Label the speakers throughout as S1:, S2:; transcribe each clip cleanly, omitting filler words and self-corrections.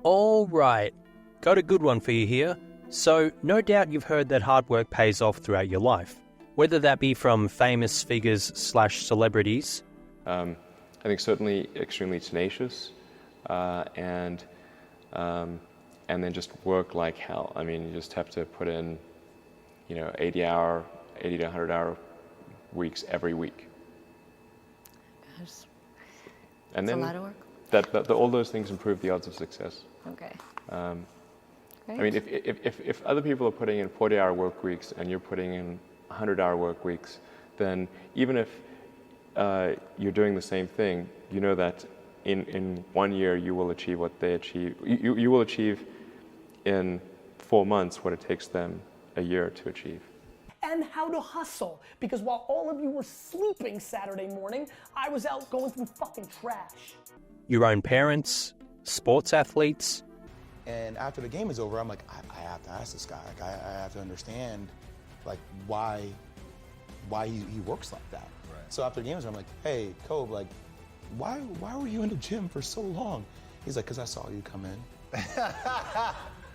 S1: All right, got a good one for you here. So, no doubt you've heard that hard work pays off throughout your life, whether that be from famous figures / celebrities.
S2: I think certainly extremely tenacious, and then just work like hell. I mean, you just have to put in, 80 to 100-hour weeks every week.
S3: Gosh,
S2: And
S3: that's
S2: then
S3: a lot of work.
S2: all those things improve the odds of success.
S3: Okay.
S2: I mean, if other people are putting in 40-hour work weeks and you're putting in 100-hour work weeks, then even if you're doing the same thing, you know that in 1 year you will achieve what they achieve. You will achieve in 4 months what it takes them a year to achieve.
S4: And how to hustle, because while all of you were sleeping Saturday morning, I was out going through fucking trash.
S1: Your own parents, sports athletes.
S5: And after the game is over, I'm like, I have to ask this guy. Like, I have to understand, like, why he works like that. Right. So after the game is over, I'm like, hey, Kobe, like, why were you in the gym for so long? He's like, because I saw you come in.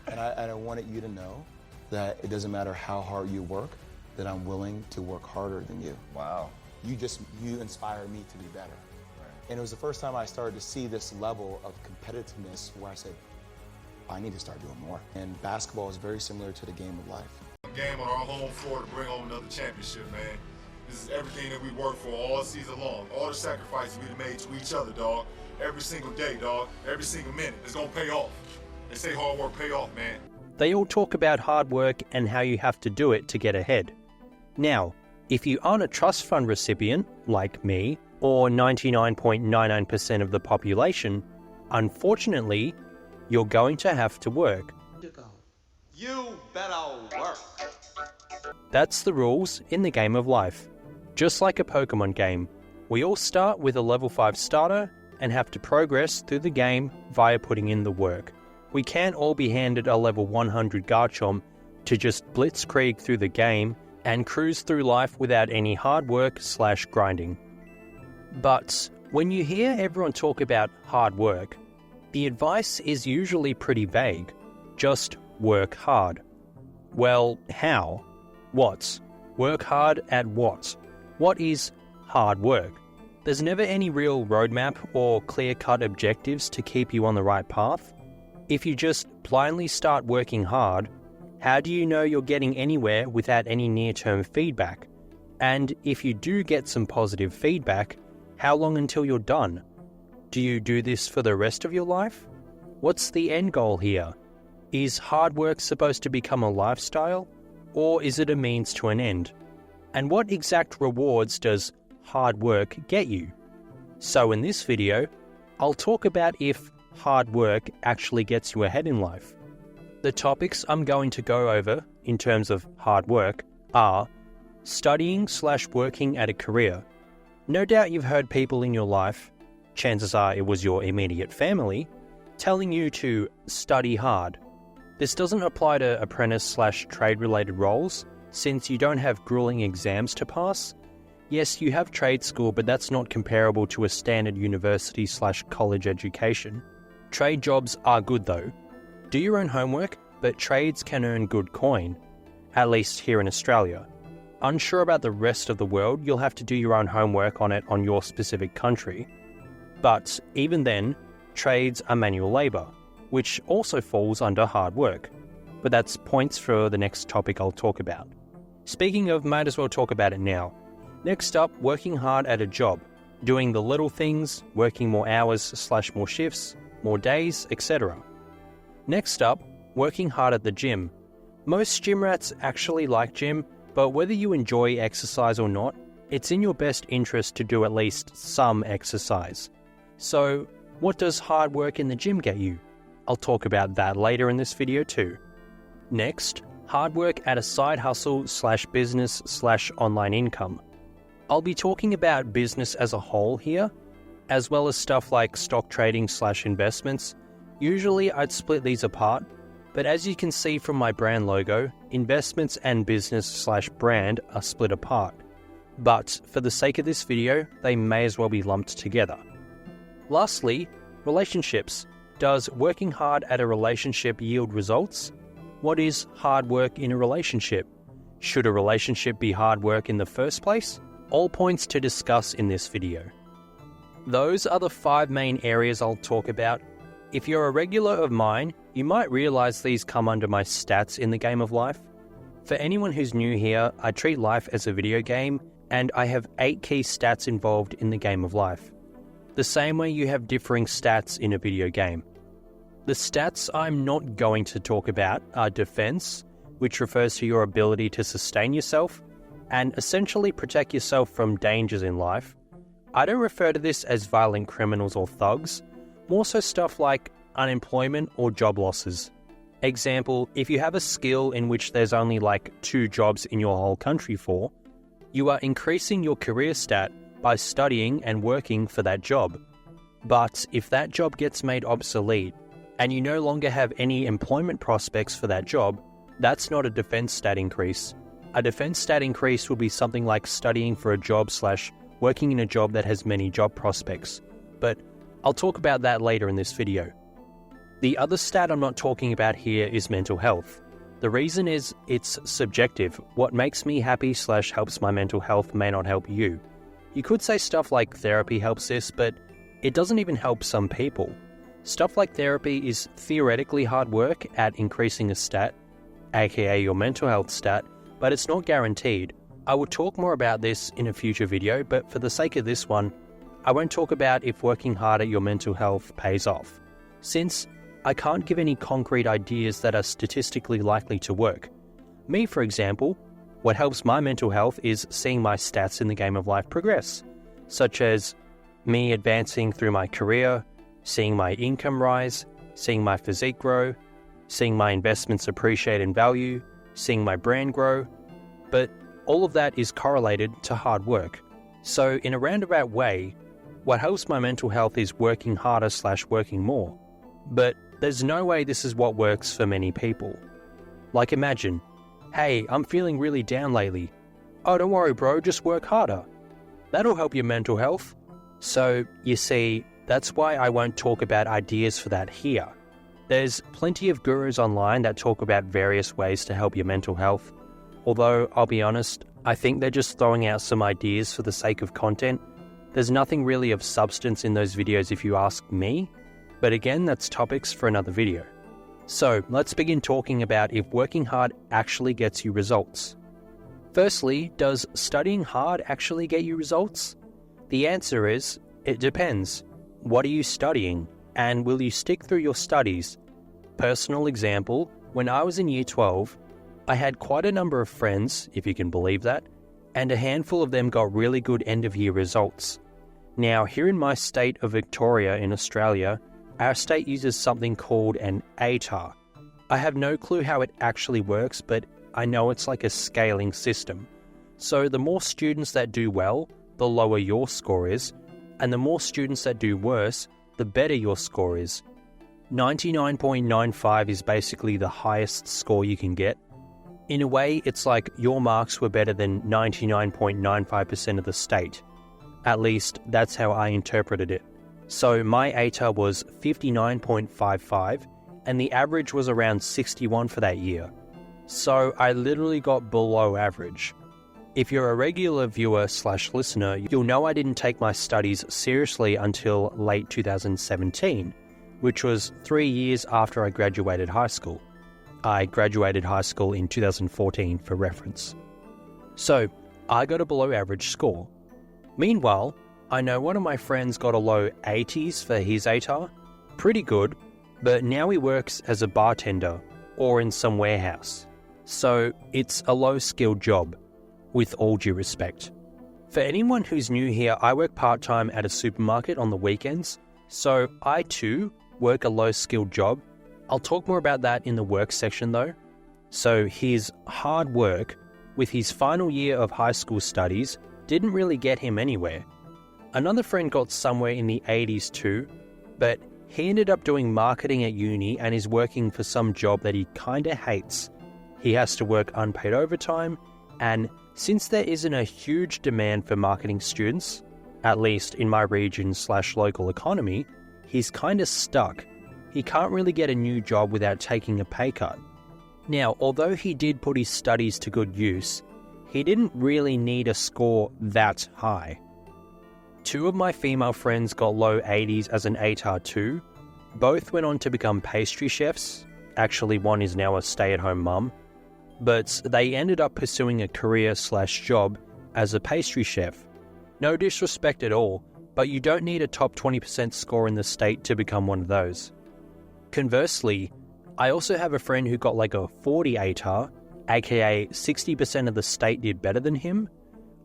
S5: and I wanted you to know that it doesn't matter how hard you work, that I'm willing to work harder than you.
S6: Wow.
S5: You inspire me to be better. Right. And it was the first time I started to see this level of competitiveness where I said, I need to start doing more. And basketball is very similar to the game of life.
S7: A game on our home floor to bring home another championship, man. This is everything that we worked for all season long. All the sacrifices we've made to each other, dog. Every single day, dog. Every single minute. It's gonna pay off. They say hard work pay off, man.
S1: They all talk about hard work and how you have to do it to get ahead. Now, if you aren't a trust fund recipient, like me, or 99.99% of the population, unfortunately, you're going to have to work.
S6: You better work.
S1: That's the rules in the game of life. Just like a Pokemon game, we all start with a level 5 starter and have to progress through the game via putting in the work. We can't all be handed a level 100 Garchomp to just blitzkrieg through the game and cruise through life without any hard work / grinding. But when you hear everyone talk about hard work, the advice is usually pretty vague. Just work hard. Well, how? What? Work hard at what? What is hard work? There's never any real roadmap or clear-cut objectives to keep you on the right path. If you just blindly start working hard, how do you know you're getting anywhere without any near-term feedback? And if you do get some positive feedback, how long until you're done? Do you do this for the rest of your life? What's the end goal here? Is hard work supposed to become a lifestyle, or is it a means to an end? And what exact rewards does hard work get you? So in this video, I'll talk about if hard work actually gets you ahead in life. The topics I'm going to go over in terms of hard work are studying / working at a career. No doubt you've heard people in your life, chances are it was your immediate family, telling you to study hard. This doesn't apply to apprentice / trade-related roles, since you don't have grueling exams to pass. Yes, you have trade school, but that's not comparable to a standard university / college education. Trade jobs are good though. Do your own homework, but trades can earn good coin, at least here in Australia. Unsure about the rest of the world, you'll have to do your own homework on it on your specific country. But even then, trades are manual labour, which also falls under hard work. But that's points for the next topic I'll talk about. Speaking of, might as well talk about it now. Next up, working hard at a job, doing the little things, working more hours / more shifts, more days, etc. Next up, working hard at the gym. Most gym rats actually like gym, but whether you enjoy exercise or not, it's in your best interest to do at least some exercise. So, what does hard work in the gym get you? I'll talk about that later in this video too. Next, hard work at a side hustle / business / online income. I'll be talking about business as a whole here, as well as stuff like stock trading / investments. Usually I'd split these apart, but as you can see from my brand logo, investments and business / brand are split apart. But for the sake of this video, they may as well be lumped together. Lastly, relationships. Does working hard at a relationship yield results? What is hard work in a relationship? Should a relationship be hard work in the first place? All points to discuss in this video. Those are the 5 main areas I'll talk about. If you're a regular of mine, you might realize these come under my stats in the game of life. For anyone who's new here, I treat life as a video game, and I have 8 key stats involved in the game of life. The same way you have differing stats in a video game. The stats I'm not going to talk about are defense, which refers to your ability to sustain yourself and essentially protect yourself from dangers in life. I don't refer to this as violent criminals or thugs, more so stuff like unemployment or job losses. Example, if you have a skill in which there's only like 2 jobs in your whole country for, you are increasing your career stat by studying and working for that job. But if that job gets made obsolete and you no longer have any employment prospects for that job, that's not a defense stat increase. A defense stat increase would be something like studying for a job / working in a job that has many job prospects. But I'll talk about that later in this video. The other stat I'm not talking about here is mental health. The reason is it's subjective. What makes me happy / helps my mental health may not help you. You could say stuff like therapy helps this, but it doesn't even help some people. Stuff like therapy is theoretically hard work at increasing a stat, aka your mental health stat, but it's not guaranteed. I will talk more about this in a future video, but for the sake of this one, I won't talk about if working hard at your mental health pays off, since I can't give any concrete ideas that are statistically likely to work. Me, for example, what helps my mental health is seeing my stats in the game of life progress, such as me advancing through my career, seeing my income rise, seeing my physique grow, seeing my investments appreciate in value, seeing my brand grow, but all of that is correlated to hard work. So in a roundabout way, what helps my mental health is working harder / working more. But there's no way this is what works for many people. Like imagine, hey, I'm feeling really down lately. Oh, don't worry bro, just work harder. That'll help your mental health. So, you see, that's why I won't talk about ideas for that here. There's plenty of gurus online that talk about various ways to help your mental health. Although, I'll be honest, I think they're just throwing out some ideas for the sake of content. There's nothing really of substance in those videos if you ask me, but again, that's topics for another video. So, let's begin talking about if working hard actually gets you results. Firstly, does studying hard actually get you results? The answer is, it depends. What are you studying? And will you stick through your studies? Personal example, when I was in year 12, I had quite a number of friends, if you can believe that, and a handful of them got really good end-of-year results. Now, here in my state of Victoria in Australia, our state uses something called an ATAR. I have no clue how it actually works, but I know it's like a scaling system. So the more students that do well, the lower your score is, and the more students that do worse, the better your score is. 99.95 is basically the highest score you can get. In a way, it's like your marks were better than 99.95% of the state. At least, that's how I interpreted it. So my ATAR was 59.55, and the average was around 61 for that year. So I literally got below average. If you're a regular viewer / listener, you'll know I didn't take my studies seriously until late 2017, which was 3 years after I graduated high school. I graduated high school in 2014 for reference. So, I got a below average score. Meanwhile, I know one of my friends got a low 80s for his ATAR, pretty good, but now he works as a bartender or in some warehouse. So, it's a low-skilled job, with all due respect. For anyone who's new here, I work part-time at a supermarket on the weekends, so I too work a low-skilled job. I'll talk more about that in the work section though. So his hard work with his final year of high school studies didn't really get him anywhere. Another friend got somewhere in the 80s too, but he ended up doing marketing at uni and is working for some job that he kinda hates. He has to work unpaid overtime, and since there isn't a huge demand for marketing students, at least in my region / local economy, he's kinda stuck. he can't really get a new job without taking a pay cut. Now, although he did put his studies to good use, he didn't really need a score that high. 2 of my female friends got low 80s as an ATAR too. Both went on to become pastry chefs. Actually, one is now a stay-at-home mum. But they ended up pursuing a career/job as a pastry chef. No disrespect at all, but you don't need a top 20% score in the state to become one of those. Conversely, I also have a friend who got like a 40 ATAR, aka 60% of the state did better than him,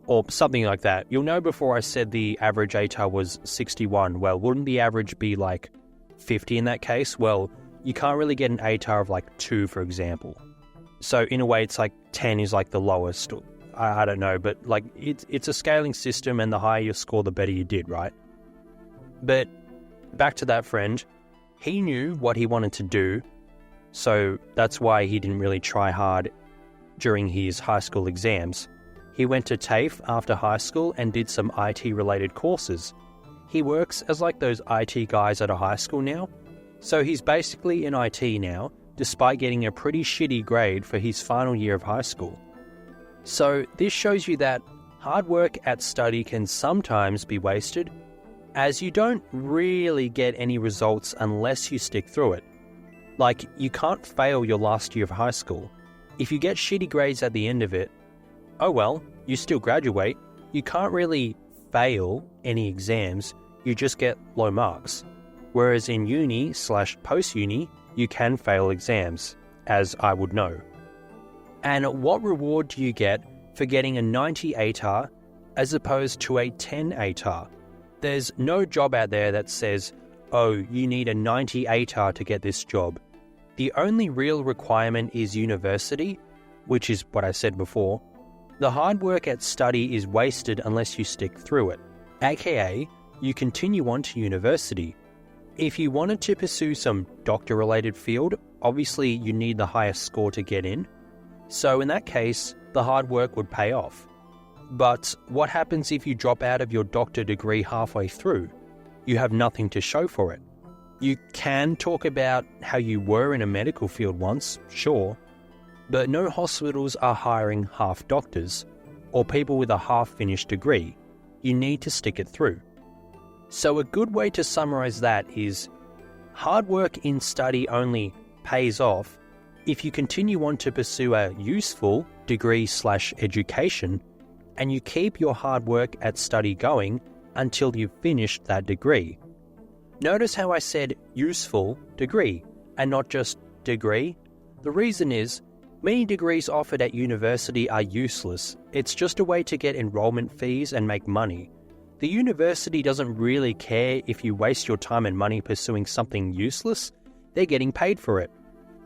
S1: or something like that. You'll know before I said the average ATAR was 61. Well, wouldn't the average be like 50 in that case? Well, you can't really get an ATAR of like 2, for example. So in a way, it's like 10 is like the lowest. I don't know, but like it's a scaling system, and the higher your score, the better you did, right? But back to that friend, he knew what he wanted to do, so that's why he didn't really try hard during his high school exams. He went to TAFE after high school and did some IT-related courses. He works as like those IT guys at a high school now, so he's basically in IT now, despite getting a pretty shitty grade for his final year of high school. So this shows you that hard work at study can sometimes be wasted, as you don't really get any results unless you stick through it. Like, you can't fail your last year of high school. If you get shitty grades at the end of it, oh well, you still graduate. You can't really fail any exams, you just get low marks. Whereas in uni/post-uni, you can fail exams, as I would know. And what reward do you get for getting a 90 ATAR as opposed to a 10 ATAR? There's no job out there that says, oh, you need a 90 ATAR to get this job. The only real requirement is university, which is what I said before. The hard work at study is wasted unless you stick through it, aka you continue on to university. If you wanted to pursue some doctor-related field, obviously you need the highest score to get in. So in that case, the hard work would pay off. But what happens if you drop out of your doctor degree halfway through? You have nothing to show for it. You can talk about how you were in a medical field once, sure, but no hospitals are hiring half doctors or people with a half-finished degree. You need to stick it through. So a good way to summarize that is, hard work in study only pays off if you continue on to pursue a useful degree/education and you keep your hard work at study going until you've finished that degree. Notice how I said useful degree and not just degree? The reason is, many degrees offered at university are useless. It's just a way to get enrollment fees and make money. The university doesn't really care if you waste your time and money pursuing something useless. They're getting paid for it.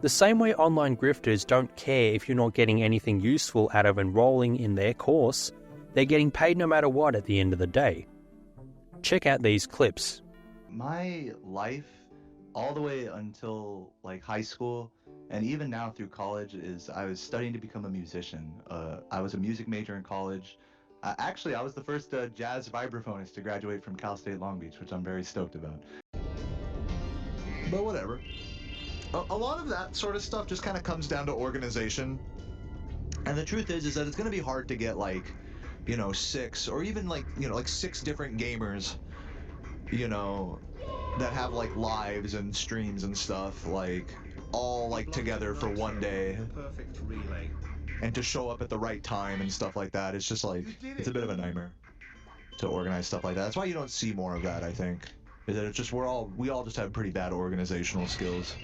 S1: The same way online grifters don't care if you're not getting anything useful out of enrolling in their course. They're getting paid no matter what at the end of the day. Check out these clips.
S8: My life, all the way until like high school, and even now through college, is I was studying to become a musician. I was a music major in college. Actually, I was the first jazz vibraphonist to graduate from Cal State Long Beach, which I'm very stoked about. But whatever. A lot of that sort of stuff just kind of comes down to organization. And the truth is that it's going to be hard to get like, 6 or even like, like 6 different gamers, that have like lives and streams and stuff, like all like together for one day.
S6: Perfect relay.
S8: And to show up at the right time and stuff like that, it's just like, it's a bit of a nightmare to organize stuff like that. That's why you don't see more of that, I think. Is that it's just, we all just have pretty bad organizational skills.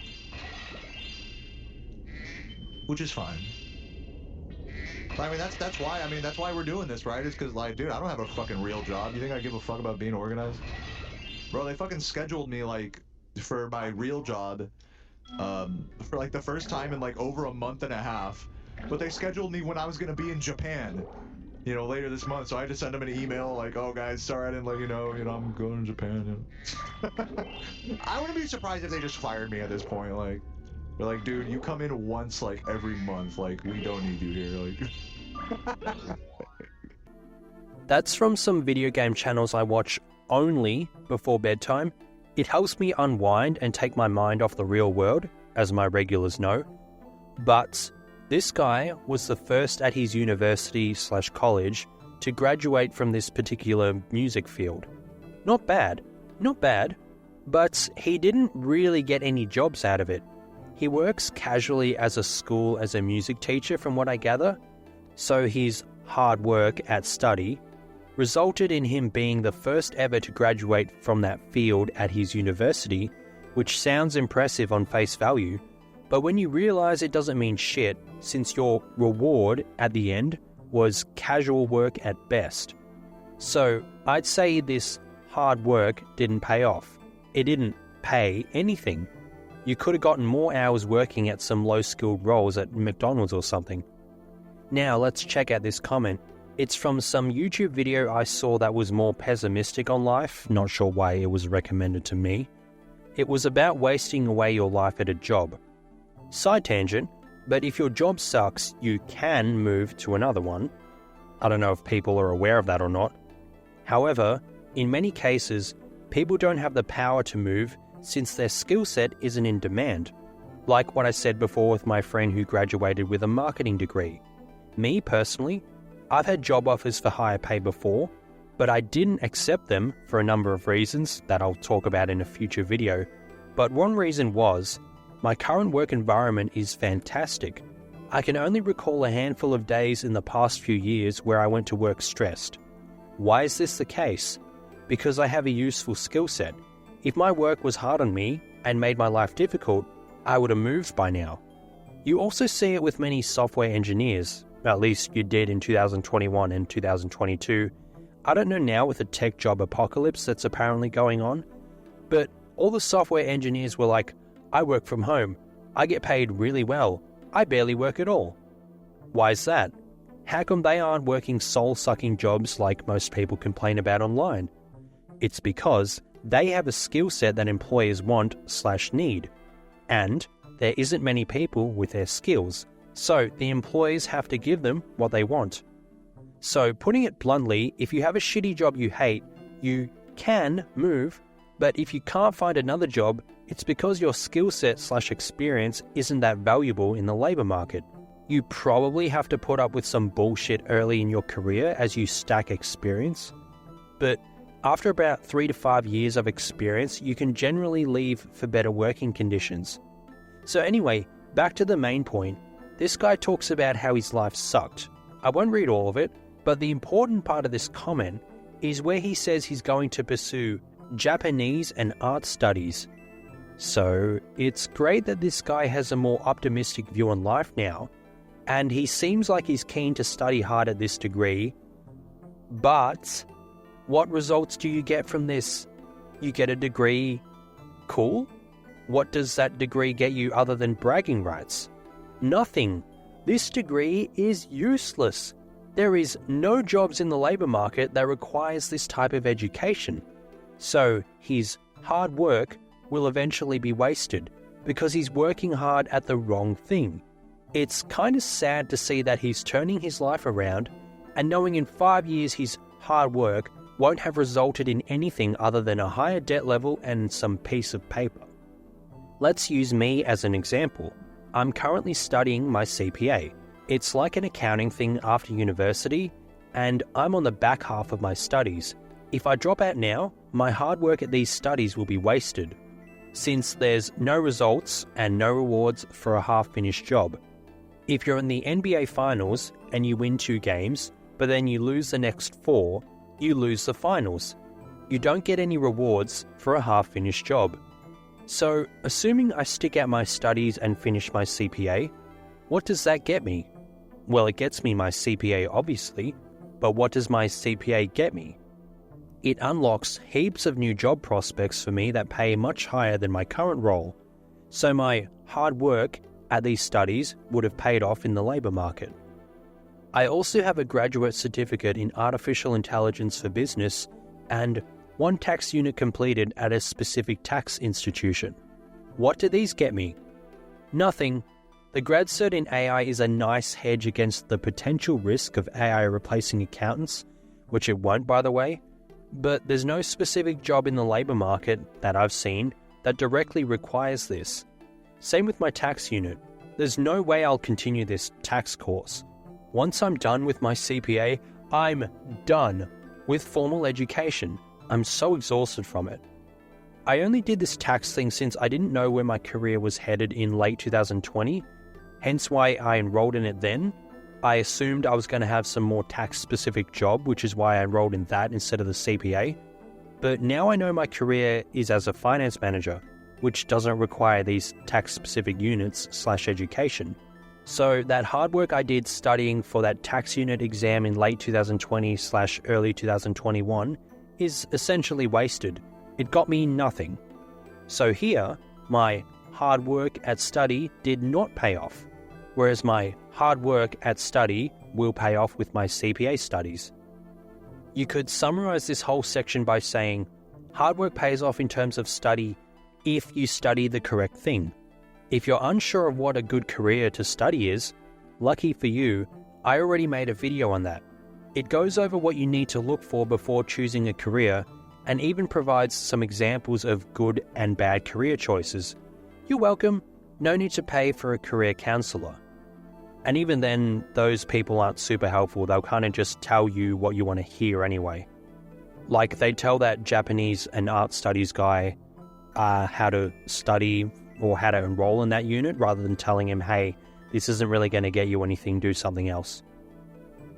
S8: Which is fine. But I mean, that's why we're doing this, right? It's because, like, dude, I don't have a fucking real job. You think I give a fuck about being organized? Bro, they fucking scheduled me, like, for my real job, for, like, the first time in, like, over a month and a half. But they scheduled me when I was gonna be in Japan, later this month. So I had to send them an email like, "Oh guys, sorry I didn't let you know. I'm going to Japan." I wouldn't be surprised if they just fired me at this point. Like, they're like, "Dude, you come in once like every month. Like, we don't need you here." Like,
S1: That's from some video game channels I watch only before bedtime. It helps me unwind and take my mind off the real world, as my regulars know. But this guy was the first at his university/college to graduate from this particular music field. Not bad, but he didn't really get any jobs out of it. He works casually as a music teacher from what I gather, so his hard work at study resulted in him being the first ever to graduate from that field at his university, which sounds impressive on face value, but when you realize it doesn't mean shit, since your reward at the end was casual work at best. So I'd say this hard work didn't pay off. It didn't pay anything. You could have gotten more hours working at some low-skilled roles at McDonald's or something. Now let's check out this comment. It's from some YouTube video I saw that was more pessimistic on life, not sure why it was recommended to me. It was about wasting away your life at a job. Side tangent, but if your job sucks, you can move to another one. I don't know if people are aware of that or not. However, in many cases, people don't have the power to move since their skill set isn't in demand. Like what I said before with my friend who graduated with a marketing degree. Me personally, I've had job offers for higher pay before, but I didn't accept them for a number of reasons that I'll talk about in a future video. But one reason was, my current work environment is fantastic. I can only recall a handful of days in the past few years where I went to work stressed. Why is this the case? Because I have a useful skill set. If my work was hard on me and made my life difficult, I would have moved by now. You also see it with many software engineers. At least you did in 2021 and 2022. I don't know now with the tech job apocalypse that's apparently going on, but all the software engineers were like, I work from home, I get paid really well, I barely work at all. Why is that? How come they aren't working soul-sucking jobs like most people complain about online? It's because they have a skill set that employers want/need, and there isn't many people with their skills. So the employers have to give them what they want. So putting it bluntly, if you have a shitty job you hate, you can move, but if you can't find another job, it's because your skill set/experience isn't that valuable in the labor market. You probably have to put up with some bullshit early in your career as you stack experience. But after about 3 to 5 years of experience, you can generally leave for better working conditions. So anyway, back to the main point. This guy talks about how his life sucked. I won't read all of it, but the important part of this comment is where he says he's going to pursue Japanese and art studies. So it's great that this guy has a more optimistic view on life now, and he seems like he's keen to study hard at this degree. But what results do you get from this? You get a degree. Cool. What does that degree get you other than bragging rights? Nothing. This degree is useless. There is no jobs in the labor market that requires this type of education. So his hard work will eventually be wasted because he's working hard at the wrong thing. It's kind of sad to see that he's turning his life around and knowing in 5 years his hard work won't have resulted in anything other than a higher debt level and some piece of paper. Let's use me as an example. I'm currently studying my CPA. It's like an accounting thing after university, and I'm on the back half of my studies. If I drop out now, my hard work at these studies will be wasted, since there's no results and no rewards for a half-finished job. If you're in the NBA Finals and you win 2 games, but then you lose the next 4, you lose the finals. You don't get any rewards for a half-finished job. So, assuming I stick out my studies and finish my CPA, what does that get me? Well, it gets me my CPA obviously, but what does my CPA get me? It unlocks heaps of new job prospects for me that pay much higher than my current role, so my hard work at these studies would have paid off in the labour market. I also have a graduate certificate in Artificial Intelligence for Business and 1 tax unit completed at a specific tax institution. What do these get me? Nothing. The grad cert in AI is a nice hedge against the potential risk of AI replacing accountants, which it won't by the way, But there's no specific job in the labour market that I've seen that directly requires this. Same with my tax unit. There's no way I'll continue this tax course. Once I'm done with my CPA, I'm done with formal education. I'm so exhausted from it. I only did this tax thing since I didn't know where my career was headed in late 2020, hence why I enrolled in it then. I assumed I was going to have some more tax-specific job, which is why I enrolled in that instead of the CPA. But now I know my career is as a finance manager, which doesn't require these tax-specific units/education. So that hard work I did studying for that tax unit exam in late 2020/early 2021 is essentially wasted. It got me nothing. So here, my hard work at study did not pay off, whereas my hard work at study will pay off with my CPA studies. You could summarize this whole section by saying, hard work pays off in terms of study if you study the correct thing. If you're unsure of what a good career to study is, lucky for you, I already made a video on that. It goes over what you need to look for before choosing a career and even provides some examples of good and bad career choices. You're welcome, no need to pay for a career counsellor. And even then, those people aren't super helpful, they'll kind of just tell you what you want to hear anyway. Like they tell that Japanese and art studies guy how to study or how to enroll in that unit rather than telling him, hey, this isn't really going to get you anything, do something else.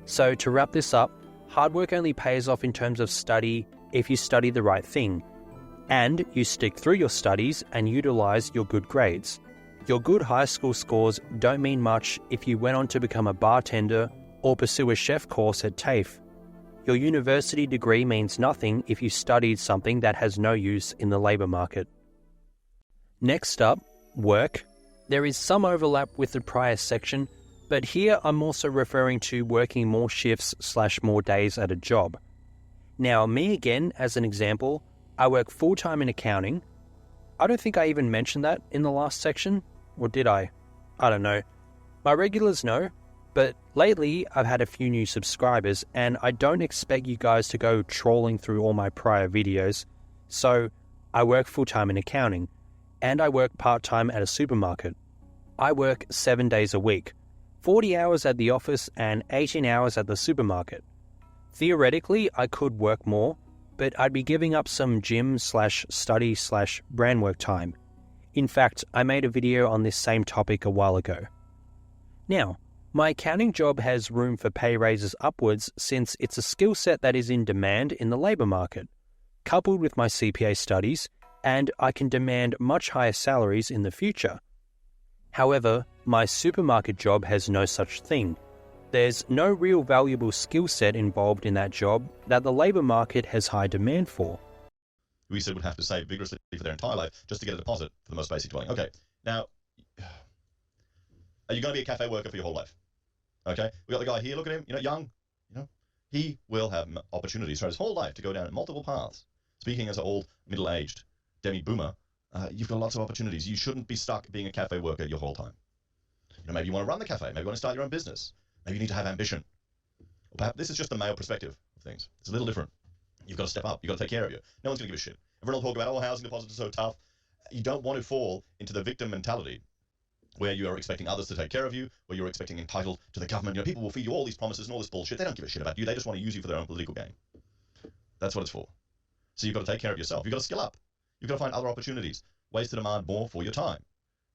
S1: So to wrap this up, hard work only pays off in terms of study if you study the right thing, and you stick through your studies and utilize your good grades. Your good high school scores don't mean much if you went on to become a bartender or pursue a chef course at TAFE. Your university degree means nothing if you studied something that has no use in the labour market. Next up, work. There is some overlap with the prior section, but here I'm also referring to working more shifts/more days at a job. Now, me again, as an example, I work full-time in accounting. I don't think I even mentioned that in the last section, or did I? I don't know. My regulars know, but lately I've had a few new subscribers and I don't expect you guys to go trawling through all my prior videos. So, I work full-time in accounting, and I work part-time at a supermarket. I work 7 days a week, 40 hours at the office and 18 hours at the supermarket. Theoretically, I could work more, but I'd be giving up some gym/study/brand work time. In fact, I made a video on this same topic a while ago. Now, my accounting job has room for pay raises upwards since it's a skill set that is in demand in the labour market, coupled with my CPA studies, and I can demand much higher salaries in the future. However, my supermarket job has no such thing. There's no real valuable skill set involved in that job that the labour market has high demand for.
S9: We said would have to save vigorously for their entire life just to get a deposit for the most basic dwelling. Okay, now, are you going to be a cafe worker for your whole life? Okay, we got the guy here, look at him, young, he will have opportunities throughout his whole life to go down multiple paths. Speaking as an old, middle-aged demi-boomer, you've got lots of opportunities. You shouldn't be stuck being a cafe worker your whole time. Maybe you want to run the cafe, maybe you want to start your own business. Maybe you need to have ambition. Or perhaps this is just the male perspective of things. It's a little different. You've got to step up. You've got to take care of you. No one's going to give a shit. Everyone will talk about, housing deposits are so tough. You don't want to fall into the victim mentality where you are expecting others to take care of you, where you're expecting entitled to the government. People will feed you all these promises and all this bullshit. They don't give a shit about you. They just want to use you for their own political gain. That's what it's for. So you've got to take care of yourself. You've got to skill up. You've got to find other opportunities, ways to demand more for your time.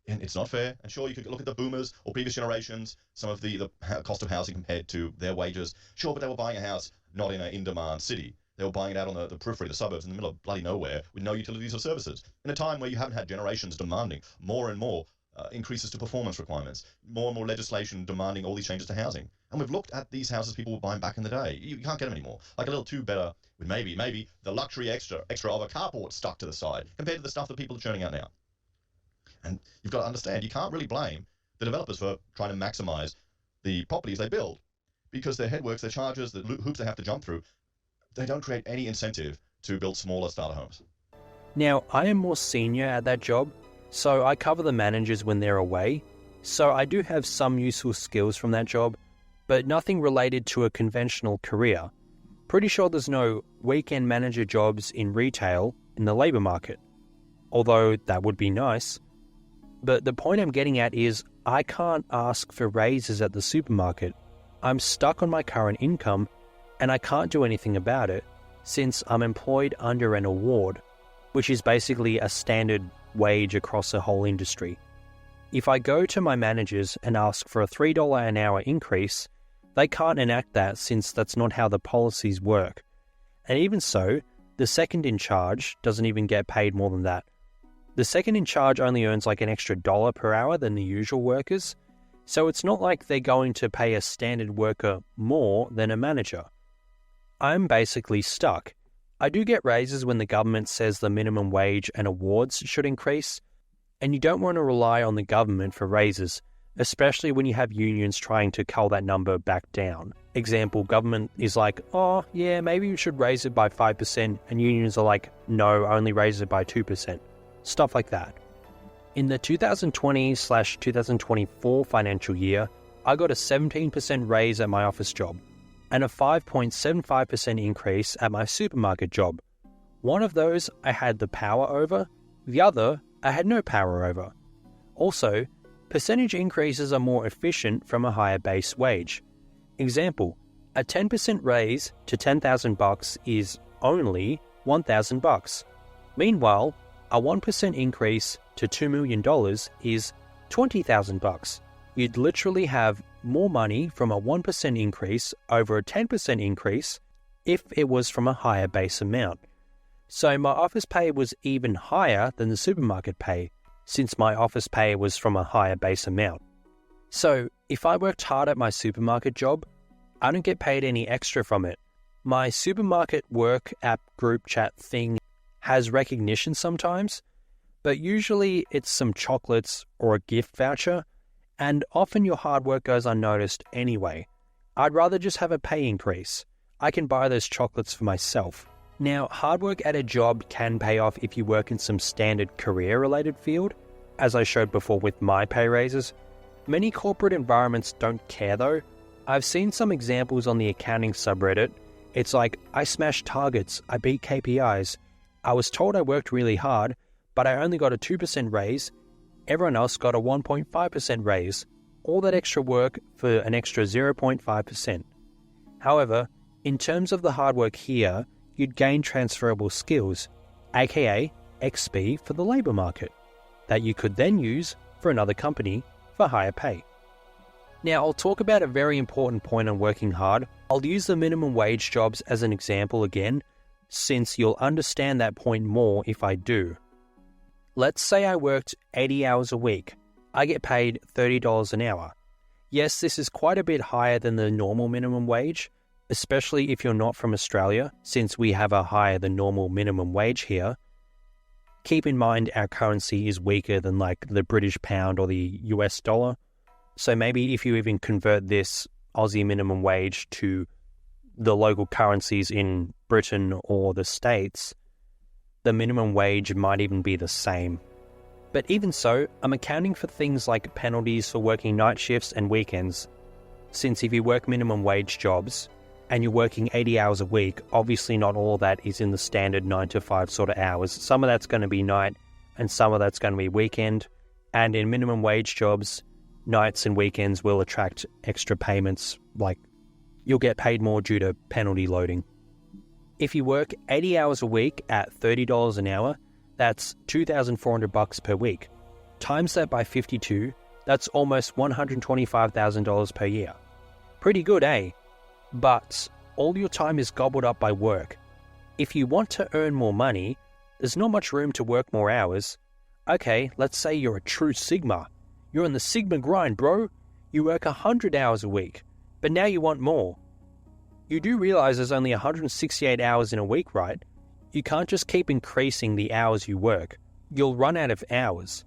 S9: And it's not fair. And sure, you could look at the boomers or previous generations, some of the cost of housing compared to their wages. Sure, but they were buying a house not in an in-demand city. They were buying it out on the periphery, the suburbs, in the middle of bloody nowhere with no utilities or services. In a time where you haven't had generations demanding more and more increases to performance requirements, more and more legislation demanding all these changes to housing. And we've looked at these houses people were buying back in the day. You can't get them anymore. Like a little two-bedder with maybe the luxury extra of a carport stuck to the side compared to the stuff that people are churning out now. And you've got to understand, you can't really blame the developers for trying to maximize the properties they build because their headworks, their charges, the hoops they have to jump through, they don't create any incentive to build smaller starter homes.
S1: Now, I am more senior at that job, so I cover the managers when they're away, so I do have some useful skills from that job, but nothing related to a conventional career. Pretty sure there's no weekend manager jobs in retail in the labour market, although that would be nice. But the point I'm getting at is I can't ask for raises at the supermarket. I'm stuck on my current income and I can't do anything about it since I'm employed under an award, which is basically a standard wage across the whole industry. If I go to my managers and ask for a $3 an hour increase, they can't enact that since that's not how the policies work. And even so, the second in charge doesn't even get paid more than that. The second in charge only earns like an extra $1 per hour than the usual workers, so it's not like they're going to pay a standard worker more than a manager. I'm basically stuck. I do get raises when the government says the minimum wage and awards should increase, and you don't want to rely on the government for raises, especially when you have unions trying to cull that number back down. Example, government is like, oh yeah, maybe we should raise it by 5%, and unions are like, no, only raise it by 2%. Stuff like that. In the 2020/2024 financial year, I got a 17% raise at my office job, and a 5.75% increase at my supermarket job. One of those I had the power over, the other I had no power over. Also, percentage increases are more efficient from a higher base wage. Example, a 10% raise to $10,000 is only $1,000. Meanwhile, a 1% increase to $2 million is $20,000. You'd literally have more money from a 1% increase over a 10% increase if it was from a higher base amount. So my office pay was even higher than the supermarket pay, since my office pay was from a higher base amount. So if I worked hard at my supermarket job, I don't get paid any extra from it. My supermarket work app group chat thing has recognition sometimes, but usually it's some chocolates or a gift voucher, and often your hard work goes unnoticed anyway. I'd rather just have a pay increase. I can buy those chocolates for myself. Now, hard work at a job can pay off if you work in some standard career-related field, as I showed before with my pay raises. Many corporate environments don't care though. I've seen some examples on the accounting subreddit. It's like, I smashed targets, I beat KPIs, I was told I worked really hard, but I only got a 2% raise. Everyone else got a 1.5% raise. All that extra work for an extra 0.5%. However, in terms of the hard work here, you'd gain transferable skills, aka XP for the labour market, that you could then use for another company for higher pay. Now, I'll talk about a very important point on working hard. I'll use the minimum wage jobs as an example again, since you'll understand that point more if I do. Let's say I worked 80 hours a week. I get paid $30 an hour. Yes, this is quite a bit higher than the normal minimum wage, especially if you're not from Australia, since we have a higher than normal minimum wage here. Keep in mind our currency is weaker than like the British pound or the US dollar. So maybe if you even convert this Aussie minimum wage to the local currencies in Britain or the States, the minimum wage might even be the same. But even so, I'm accounting for things like penalties for working night shifts and weekends. Since if you work minimum wage jobs and you're working 80 hours a week, obviously not all of that is in the standard 9 to 5 sort of hours. Some of that's going to be night and some of that's going to be weekend. And in minimum wage jobs, nights and weekends will attract extra payments, like you'll get paid more due to penalty loading. If you work 80 hours a week at $30 an hour, that's $2,400 per week. Times that by 52, that's almost $125,000 per year. Pretty good, eh? But all your time is gobbled up by work. If you want to earn more money, there's not much room to work more hours. Okay, let's say you're a true Sigma. You're in the Sigma grind, bro. You work 100 hours a week, but now you want more. You do realize there's only 168 hours in a week, right? You can't just keep increasing the hours you work. You'll run out of hours.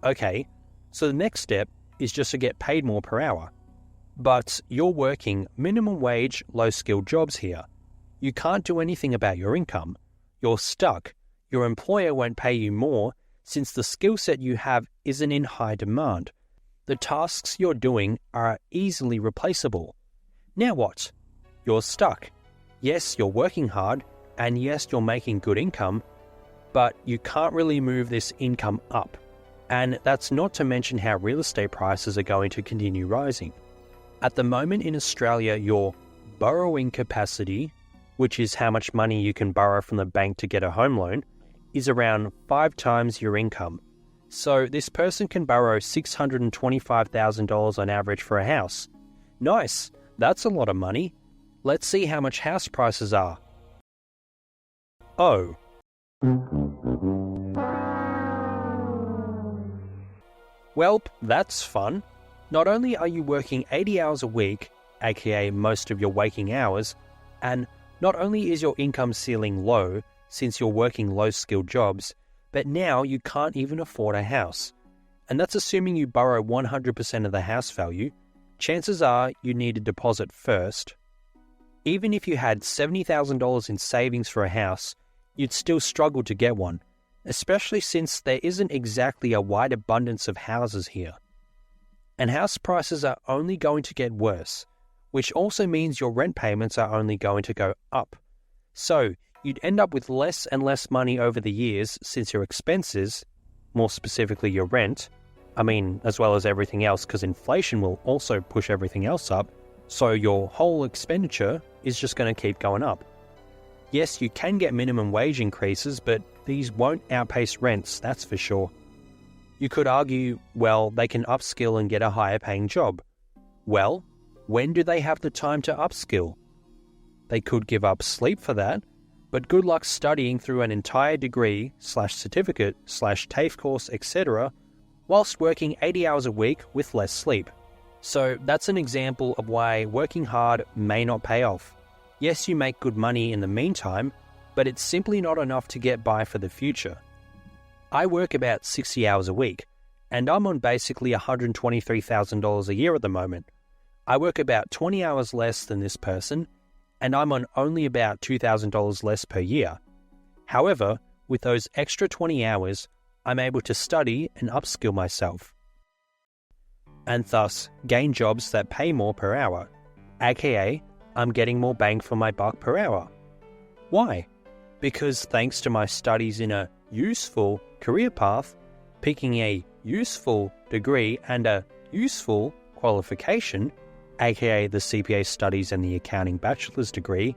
S1: Okay, so the next step is just to get paid more per hour. But you're working minimum wage, low-skilled jobs here. You can't do anything about your income. You're stuck. Your employer won't pay you more since the skill set you have isn't in high demand. The tasks you're doing are easily replaceable. Now what? You're stuck. Yes, you're working hard, and yes, you're making good income, but you can't really move this income up. And that's not to mention how real estate prices are going to continue rising. At the moment in Australia, your borrowing capacity, which is how much money you can borrow from the bank to get a home loan, is around 5 times your income. So this person can borrow $625,000 on average for a house. Nice, that's a lot of money. Let's see how much house prices are. Oh. Welp, that's fun. Not only are you working 80 hours a week, aka most of your waking hours, and not only is your income ceiling low since you're working low-skilled jobs, but now you can't even afford a house. And that's assuming you borrow 100% of the house value. Chances are you need a deposit first. Even if you had $70,000 in savings for a house, you'd still struggle to get one, especially since there isn't exactly a wide abundance of houses here. And house prices are only going to get worse, which also means your rent payments are only going to go up. So, you'd end up with less and less money over the years since your expenses, more specifically your rent, as well as everything else because inflation will also push everything else up, so your whole expenditure is just going to keep going up. Yes, you can get minimum wage increases, but these won't outpace rents, that's for sure. You could argue, well, they can upskill and get a higher paying job. Well, when do they have the time to upskill? They could give up sleep for that, but good luck studying through an entire degree/certificate/TAFE course, etc., whilst working 80 hours a week with less sleep. So that's an example of why working hard may not pay off. Yes, you make good money in the meantime, but it's simply not enough to get by for the future. I work about 60 hours a week, and I'm on basically $123,000 a year at the moment. I work about 20 hours less than this person, and I'm on only about $2,000 less per year. However, with those extra 20 hours, I'm able to study and upskill myself, and thus gain jobs that pay more per hour, aka I'm getting more bang for my buck per hour. Why? Because thanks to my studies in a useful career path, picking a useful degree and a useful qualification, aka the CPA studies and the accounting bachelor's degree,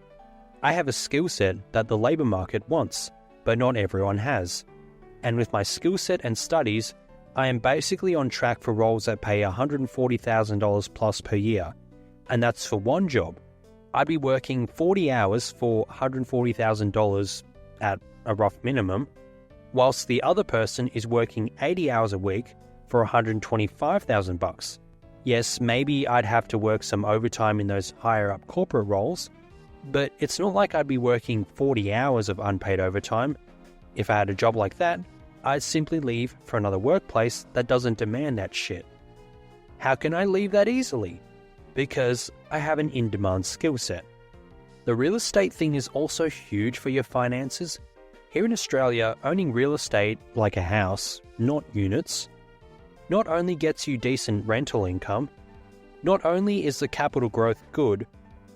S1: I have a skill set that the labour market wants, but not everyone has. And with my skill set and studies, I am basically on track for roles that pay $140,000 plus per year, and that's for one job. I'd be working 40 hours for $140,000 at a rough minimum, whilst the other person is working 80 hours a week for $125,000. Yes, maybe I'd have to work some overtime in those higher up corporate roles, but it's not like I'd be working 40 hours of unpaid overtime. If I had a job like that, I'd simply leave for another workplace that doesn't demand that shit. How can I leave that easily? Because I have an in-demand skill set. The real estate thing is also huge for your finances. Here in Australia, owning real estate, like a house, not units, not only gets you decent rental income, not only is the capital growth good,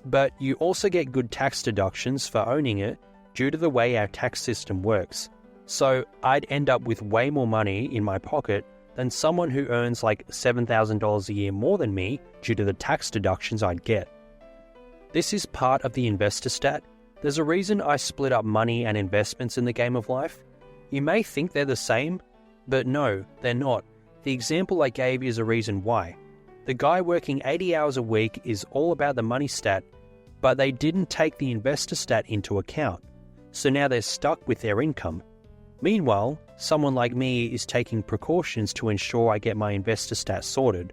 S1: but you also get good tax deductions for owning it due to the way our tax system works. So I'd end up with way more money in my pocket than someone who earns like $7,000 a year more than me due to the tax deductions I'd get. This is part of the investor stat. There's a reason I split up money and investments in the game of life. You may think they're the same, but no, they're not. The example I gave is a reason why. The guy working 80 hours a week is all about the money stat, but they didn't take the investor stat into account, so now they're stuck with their income. Meanwhile, someone like me is taking precautions to ensure I get my investor stat sorted,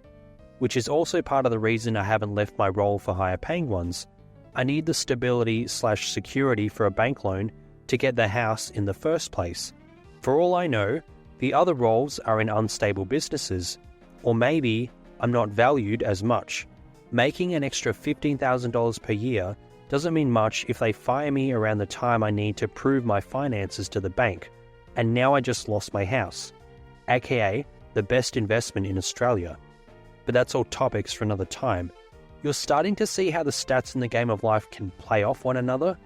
S1: which is also part of the reason I haven't left my role for higher paying ones. I need the stability/security for a bank loan to get the house in the first place. For all I know, the other roles are in unstable businesses, or maybe I'm not valued as much. Making an extra $15,000 per year doesn't mean much if they fire me around the time I need to prove my finances to the bank, and now I just lost my house, aka the best investment in Australia. But that's all topics for another time. you're starting to see how the stats in the game of life can play off one another,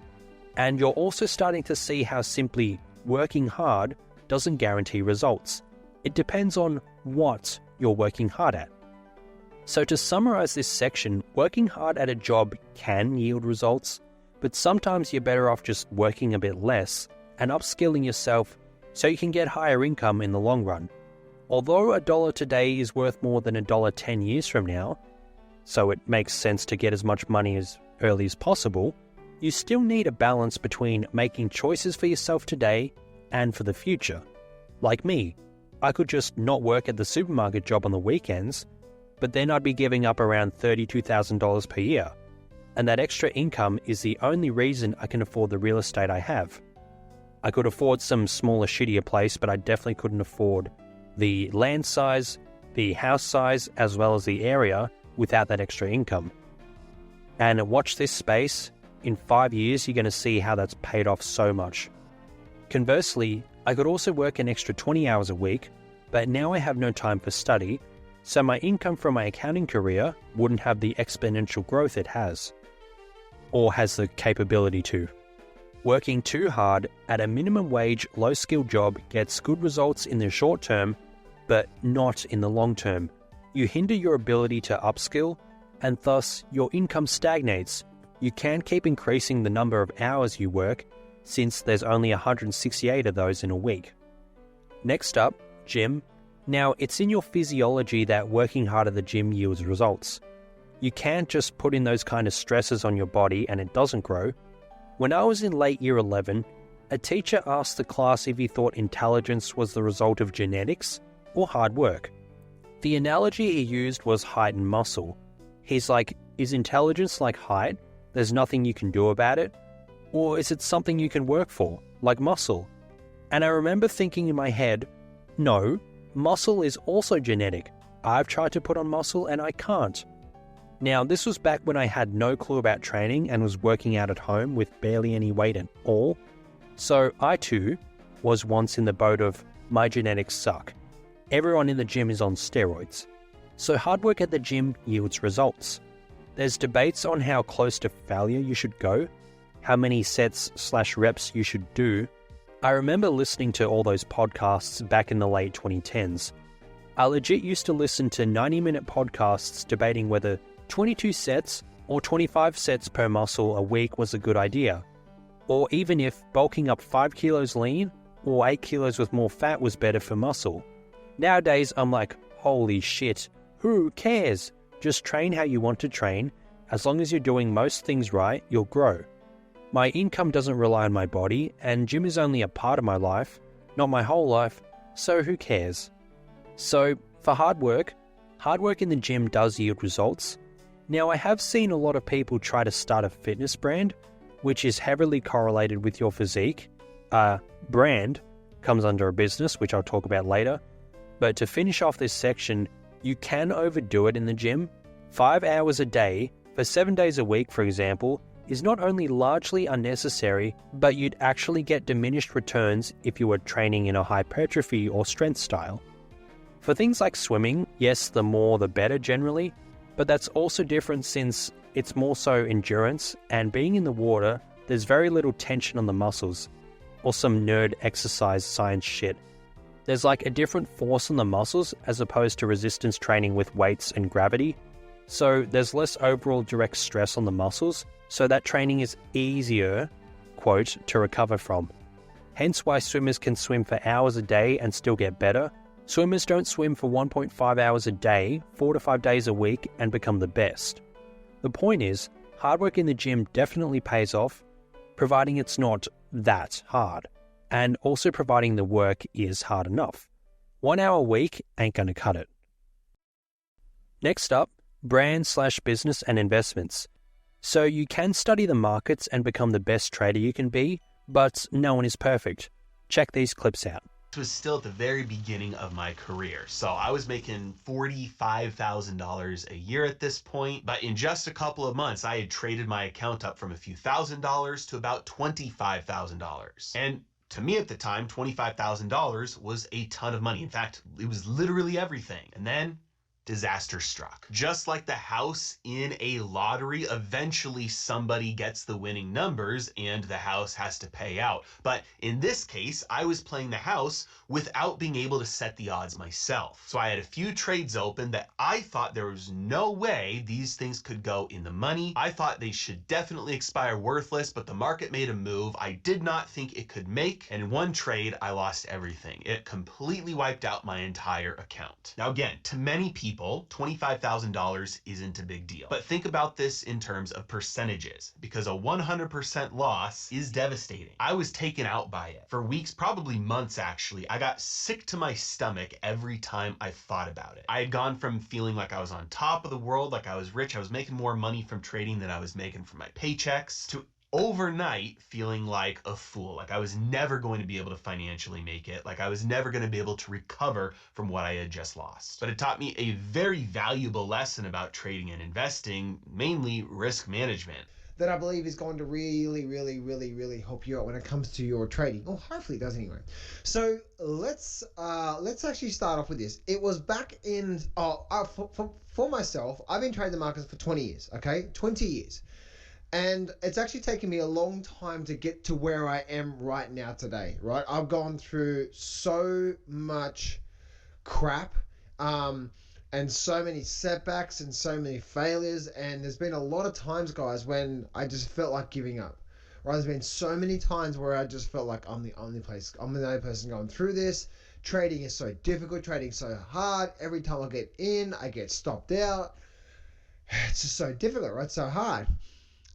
S1: and you're also starting to see how simply working hard doesn't guarantee results. It depends on what you're working hard at. So to summarize this section, working hard at a job can yield results, but sometimes you're better off just working a bit less and upskilling yourself so you can get higher income in the long run. Although $1 today is worth more than $1 10 years from now, so it makes sense to get as much money as early as possible, you still need a balance between making choices for yourself today and for the future. Like me, I could just not work at the supermarket job on the weekends, but then I'd be giving up around $32,000 per year, and that extra income is the only reason I can afford the real estate I have. I could afford some smaller, shittier place, but I definitely couldn't afford the land size, the house size, as well as the area without that extra income. And watch this space, in 5 years you're going to see how that's paid off so much. Conversely, I could also work an extra 20 hours a week, but now I have no time for study, so my income from my accounting career wouldn't have the exponential growth it has, or has the capability to. Working too hard at a minimum wage, low-skill job gets good results in the short term, but not in the long term. You hinder your ability to upskill, and thus your income stagnates. You can keep increasing the number of hours you work, since there's only 168 of those in a week. Next up, gym. Now, it's in your physiology that working hard at the gym yields results. You can't just put in those kind of stresses on your body and it doesn't grow. When I was in late year 11, a teacher asked the class if he thought intelligence was the result of genetics or hard work. The analogy he used was height and muscle. He's like, is intelligence like height? There's nothing you can do about it? Or is it something you can work for, like muscle? And I remember thinking in my head, no, muscle is also genetic. I've tried to put on muscle and I can't. Now, this was back when I had no clue about training and was working out at home with barely any weight at all. So I too was once in the boat of my genetics suck. Everyone in the gym is on steroids. So hard work at the gym yields results. There's debates on how close to failure you should go, how many sets/reps you should do. I remember listening to all those podcasts back in the late 2010s. I legit used to listen to 90-minute podcasts debating whether 22 sets or 25 sets per muscle a week was a good idea, or even if bulking up 5 kilos lean or 8 kilos with more fat was better for muscle. Nowadays, I'm like, holy shit, who cares? Just train how you want to train. As long as you're doing most things right, you'll grow. My income doesn't rely on my body, and gym is only a part of my life, not my whole life, so who cares? So, for hard work in the gym does yield results. Now, I have seen a lot of people try to start a fitness brand, which is heavily correlated with your physique. Brand comes under a business, which I'll talk about later. But to finish off this section, you can overdo it in the gym. 5 hours a day, for 7 days a week, for example, is not only largely unnecessary, but you'd actually get diminished returns if you were training in a hypertrophy or strength style. For things like swimming, yes, the more the better generally, but that's also different since it's more so endurance, and being in the water, there's very little tension on the muscles, or some nerd exercise science shit. There's like a different force on the muscles as opposed to resistance training with weights and gravity, so there's less overall direct stress on the muscles, so that training is easier, quote, to recover from. Hence why swimmers can swim for hours a day and still get better. Swimmers don't swim for 1.5 hours a day, 4 to 5 days a week, and become the best. The point is, hard work in the gym definitely pays off, providing it's not that hard, and also providing the work is hard enough. 1 hour a week ain't gonna cut it. Next up, brand/business and investments. So you can study the markets and become the best trader you can be, but no one is perfect. Check these clips out.
S10: This was still at the very beginning of my career. So I was making $45,000 a year at this point, but in just a couple of months, I had traded my account up from a few $1,000s to about $25,000. And to me at the time, $25,000 was a ton of money. In fact, it was literally everything. And then disaster struck. Just like the house in a lottery, eventually somebody gets the winning numbers and the house has to pay out. But in this case, I was playing the house without being able to set the odds myself. So I had a few trades open that I thought there was no way these things could go in the money. I thought they should definitely expire worthless, but the market made a move I did not think it could make. And in one trade, I lost everything. It completely wiped out my entire account. Now again, to many people, $25,000 isn't a big deal. But think about this in terms of percentages, because a 100% loss is devastating. I was taken out by it. For weeks, probably months actually, I got sick to my stomach every time I thought about it. I had gone from feeling like I was on top of the world, like I was rich, I was making more money from trading than I was making from my paychecks, to overnight feeling like a fool, like I was never going to be able to financially make it, like I was never going to be able to recover from what I had just lost. But it taught me a very valuable lesson about trading and investing, mainly risk management.
S11: That I believe is going to really help you out when it comes to your trading. Or hopefully it does anyway. So let's actually start off with this. It was back in for myself, I've been trading the markets for 20 years, okay? 20 years. And it's actually taken me a long time to get to where I am right now today, right? I've gone through so much crap, and so many setbacks and so many failures. And there's been a lot of times, guys, when I just felt like giving up, right? There's been so many times where I just felt like I'm the only person going through this. Trading is so difficult, trading so hard. Every time I get in, I get stopped out. It's just so difficult, right? So hard.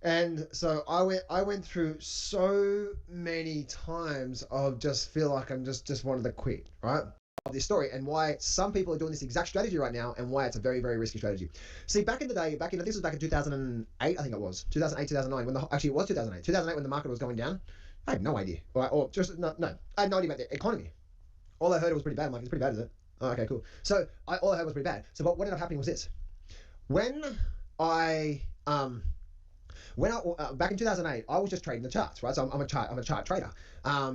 S11: And so I went through so many times of just feel like I'm just wanted to quit, right? Of this story and why some people are doing this exact strategy right now and why it's a very risky strategy. See, back in the day, this was back in 2008, I think it was 2008, 2009, actually it was 2008 when the market was going down. I had no idea, right? Or just no, I had no idea about the economy. All I heard was pretty bad. I'm like, it's pretty bad, is it? Oh, okay, cool. So all I heard was pretty bad. So what ended up happening was this: when I back in 2008, I was just trading the charts, right? So I'm a chart trader.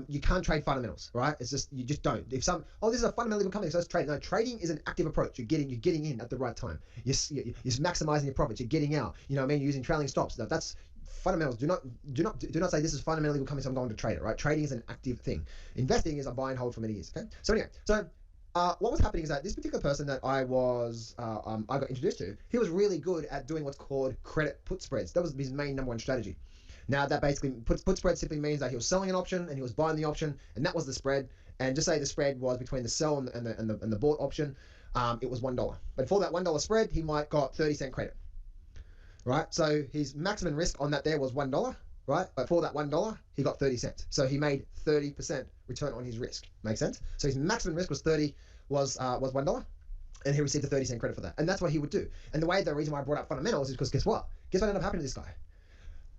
S11: You can't trade fundamentals, right? It's just, you just don't. If this is a fundamentally good company, so let's trade. No, trading is an active approach. You're getting in at the right time. You're maximizing your profits. You're getting out. You know what I mean? You're using trailing stops. That's fundamentals. Do not say this is fundamentally good company, so I'm going to trade it, right? Trading is an active thing. Investing is a buy and hold for many years. Okay. So anyway, what was happening is that this particular person that I got introduced to, he was really good at doing what's called credit put spreads. That was his main number one strategy. Now that basically put spread simply means that he was selling an option and he was buying the option, and that was the spread. And just say the spread was between the sell and the bought option, it was $1. But for that $1 spread, he might got 30-cent credit, right? So his maximum risk on that there was $1, right? But for that $1, he got 30 cents. So he made 30% return on his risk. Make sense? So his maximum risk was $1, and he received a 30-cent credit for that. And that's what he would do. And the reason why I brought up fundamentals is because guess what? Guess what ended up happening to this guy?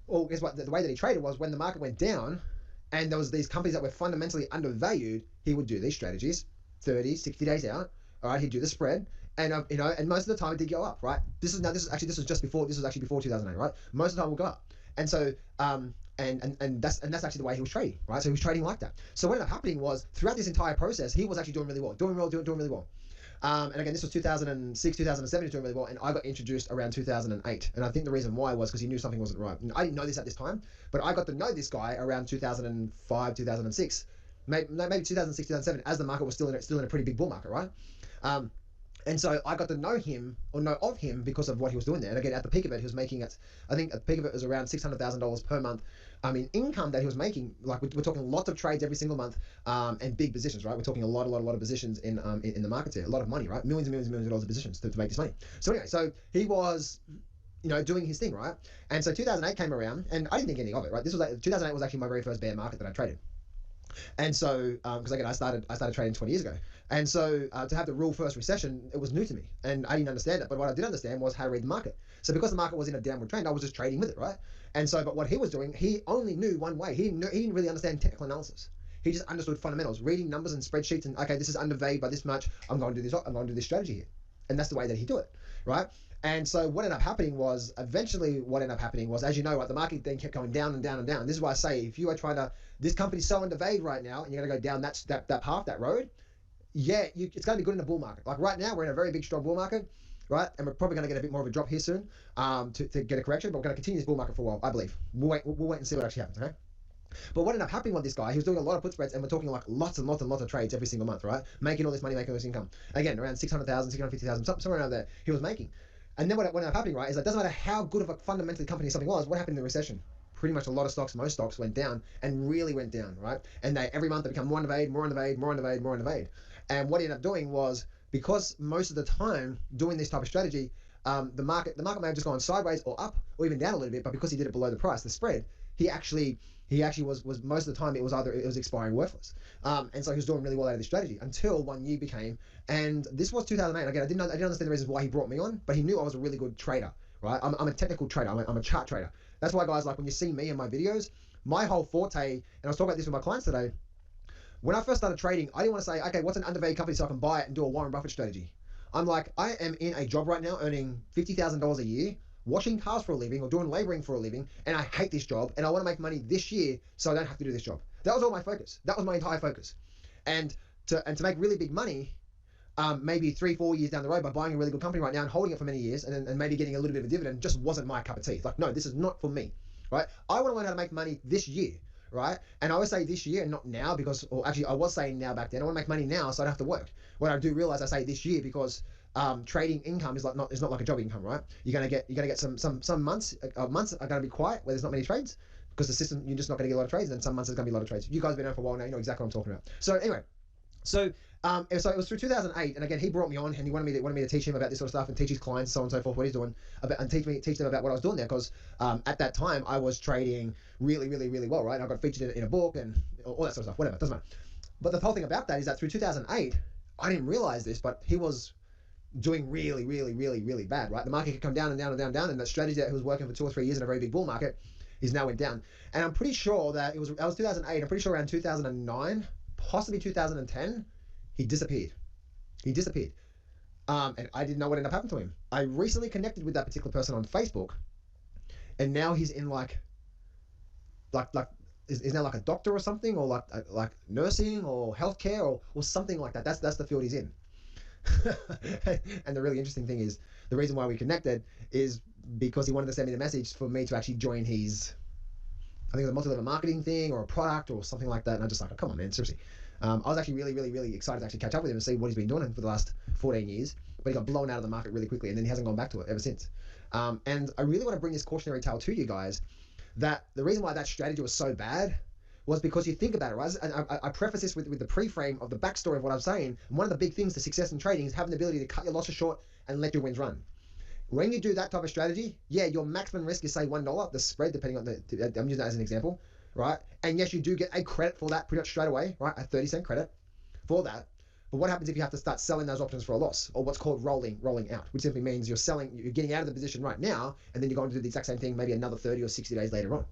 S11: Well, guess what? The way that he traded was when the market went down, and there was these companies that were fundamentally undervalued, he would do these strategies 30, 60 days out. All right, he'd do the spread. And and most of the time it did go up, right? This was actually before 2008, right? Most of the time it will go up. And so and that's actually the way he was trading, right? So he was trading like that. So what ended up happening was throughout this entire process, he was actually doing really well. And again, this was 2006, 2007, he was doing really well, and I got introduced around 2008. And I think the reason why was because he knew something wasn't right. And I didn't know this at this time, but I got to know this guy around 2005, 2006, maybe 2006, 2007, as the market was still in a pretty big bull market, right? And so I got to know him, or know of him, because of what he was doing there. And again, at the peak of it, he was making I think at the peak of it was around $600,000 per month. In income that he was making, like we're talking lots of trades every single month, and big positions, right? We're talking a lot of positions in the markets here, a lot of money, right? Millions and millions of dollars of positions to make this money. So anyway, so he was, doing his thing, right? And so 2008 came around, and I didn't think anything of it, right? 2008 was actually my very first bear market that I traded. And so, because again, I started trading 20 years ago. And so to have the real first recession, it was new to me. And I didn't understand it. But what I did understand was how to read the market. So because the market was in a downward trend, I was just trading with it, right? And so, but what he was doing, he only knew one way. He didn't really understand technical analysis. He just understood fundamentals, reading numbers and spreadsheets, and okay, this is undervalued by this much. I'm going to do this. I'm going to do this strategy here. And that's the way that he do it, right? And so what ended up happening was, as you know, right, the market then kept going down and down and down. This is why I say, if you are trying to, this company's so undervalued right now, and you're going to go down that path, that road, yeah, it's going to be good in a bull market. Like right now, we're in a very big, strong bull market, right? And we're probably going to get a bit more of a drop here soon to get a correction, but we're going to continue this bull market for a while, I believe. We'll wait and see what actually happens, okay? But what ended up happening with this guy, he was doing a lot of put spreads, and we're talking like lots and lots and lots of trades every single month, right? Making all this money, making all this income. Again, around 600,000, 650,000, somewhere around there, he was making. And then what ended up happening, right, is that it doesn't matter how good of a fundamentally company something was, what happened in the recession? Pretty much a lot of stocks, most stocks went down and really went down, right? And every month they become more undervalued, more undervalued, more undervalued, more undervalued. And what he ended up doing was, because most of the time doing this type of strategy, the market may have just gone sideways or up or even down a little bit, but because he did it below the price, the spread, he actually was most of the time it was expiring worthless, and so he was doing really well out of this strategy until one year became, and this was 2008. Again, I didn't understand the reasons why he brought me on, but he knew I was a really good trader, right? I'm a technical trader. I'm a chart trader. That's why, guys, like when you see me in my videos, my whole forte, and I was talking about this with my clients today. When I first started trading, I didn't want to say, okay, what's an undervalued company so I can buy it and do a Warren Buffett strategy. I'm like, I am in a job right now earning $50,000 a year, washing cars for a living or doing laboring for a living, and I hate this job, and I want to make money this year so I don't have to do this job. That was all my focus. That was my entire focus. And to make really big money, maybe 3-4 years down the road by buying a really good company right now and holding it for many years and maybe getting a little bit of a dividend just wasn't my cup of tea. Like, no, this is not for me, right? I want to learn how to make money this year, right? And I always say this year and not now because, or actually I was saying now back then, I want to make money now so I don't have to work. When I do realize I say this year because trading income is not like a job income, right? You're gonna get some months are gonna be quiet where there's not many trades because the system, you're just not gonna get a lot of trades, and then some months there's gonna be a lot of trades. You guys have been around for a while now, you know exactly what I'm talking about. So anyway, so it was through 2008, and again he brought me on and he wanted me to teach him about this sort of stuff and teach his clients so on and so forth what he's doing and teach them about what I was doing there, because at that time I was trading really well, right? And I got featured in a book and all that sort of stuff, whatever, doesn't matter. But the whole thing about that is that through 2008, I didn't realize this, but he was doing really bad, right? The market could come down and down and down and down, and the strategy that he was working for 2 or 3 years in a very big bull market is now went down. And I'm pretty sure that that was 2008. I'm pretty sure around 2009, possibly 2010, he disappeared. And I didn't know what ended up happening to him. I recently connected with that particular person on Facebook, and now he's in is now like a doctor or something, or like nursing or healthcare or something like that. That's the field he's in. And the really interesting thing is, the reason why we connected is because he wanted to send me the message for me to actually join his, I think it was a multi-level marketing thing or a product or something like that. And I'm just like, oh, come on, man, seriously. I was actually really excited to actually catch up with him and see what he's been doing for the last 14 years. But he got blown out of the market really quickly, and then he hasn't gone back to it ever since. And I really want to bring this cautionary tale to you guys, that the reason why that strategy was so bad was because you think about it, right? And I preface this with the pre-frame of the backstory of what I'm saying. And one of the big things to success in trading is having the ability to cut your losses short and let your wins run. When you do that type of strategy, yeah, your maximum risk is say $1, the spread, depending on I'm using that as an example, right? And yes, you do get a credit for that pretty much straight away, right? A 30-cent credit for that. But what happens if you have to start selling those options for a loss, or what's called rolling out, which simply means you're getting out of the position right now, and then you're going to do the exact same thing maybe another 30 or 60 days later on.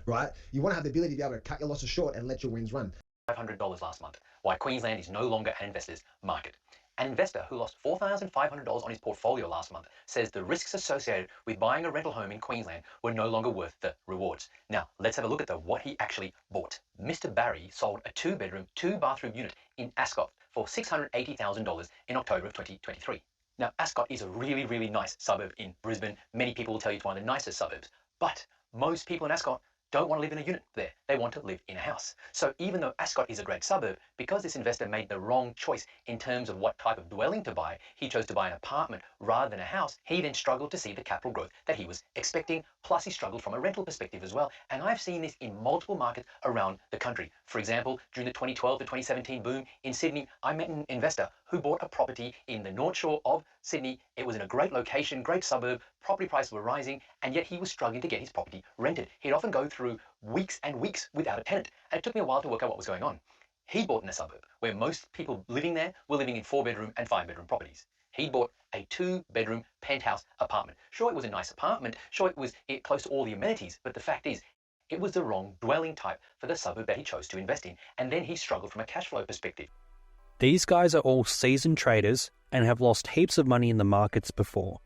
S11: Right? You want to have the ability to be able to cut your losses short and let your wins run.
S12: $500 last month. Why Queensland is no longer an investor's market. An investor who lost $4,500 on his portfolio last month says the risks associated with buying a rental home in Queensland were no longer worth the rewards. Now, let's have a look at what he actually bought. Mr. Barry sold a 2-bedroom, 2-bathroom unit in Ascot for $680,000 in October of 2023. Now, Ascot is a really nice suburb in Brisbane. Many people will tell you it's one of the nicest suburbs. But most people in Ascot don't want to live in a unit there. They want to live in a house. So even though Ascot is a great suburb, because this investor made the wrong choice in terms of what type of dwelling to buy, he chose to buy an apartment rather than a house, he then struggled to see the capital growth that he was expecting, plus he struggled from a rental perspective as well. And I've seen this in multiple markets around the country. For example, during the 2012 to 2017 boom in Sydney, I met an investor who bought a property in the North Shore of Sydney. It was in a great location, great suburb, property prices were rising, and yet he was struggling to get his property rented. He'd often go through weeks and weeks without a tenant, and it took me a while to work out what was going on. He bought in a suburb where most people living there were living in 4-bedroom and 5-bedroom properties. He bought a 2-bedroom penthouse apartment. Sure, it was a nice apartment, sure it was close to all the amenities, but the fact is, it was the wrong dwelling type for the suburb that he chose to invest in, and then he struggled from a cash flow perspective.
S1: These guys are all seasoned traders and have lost heaps of money in the markets before.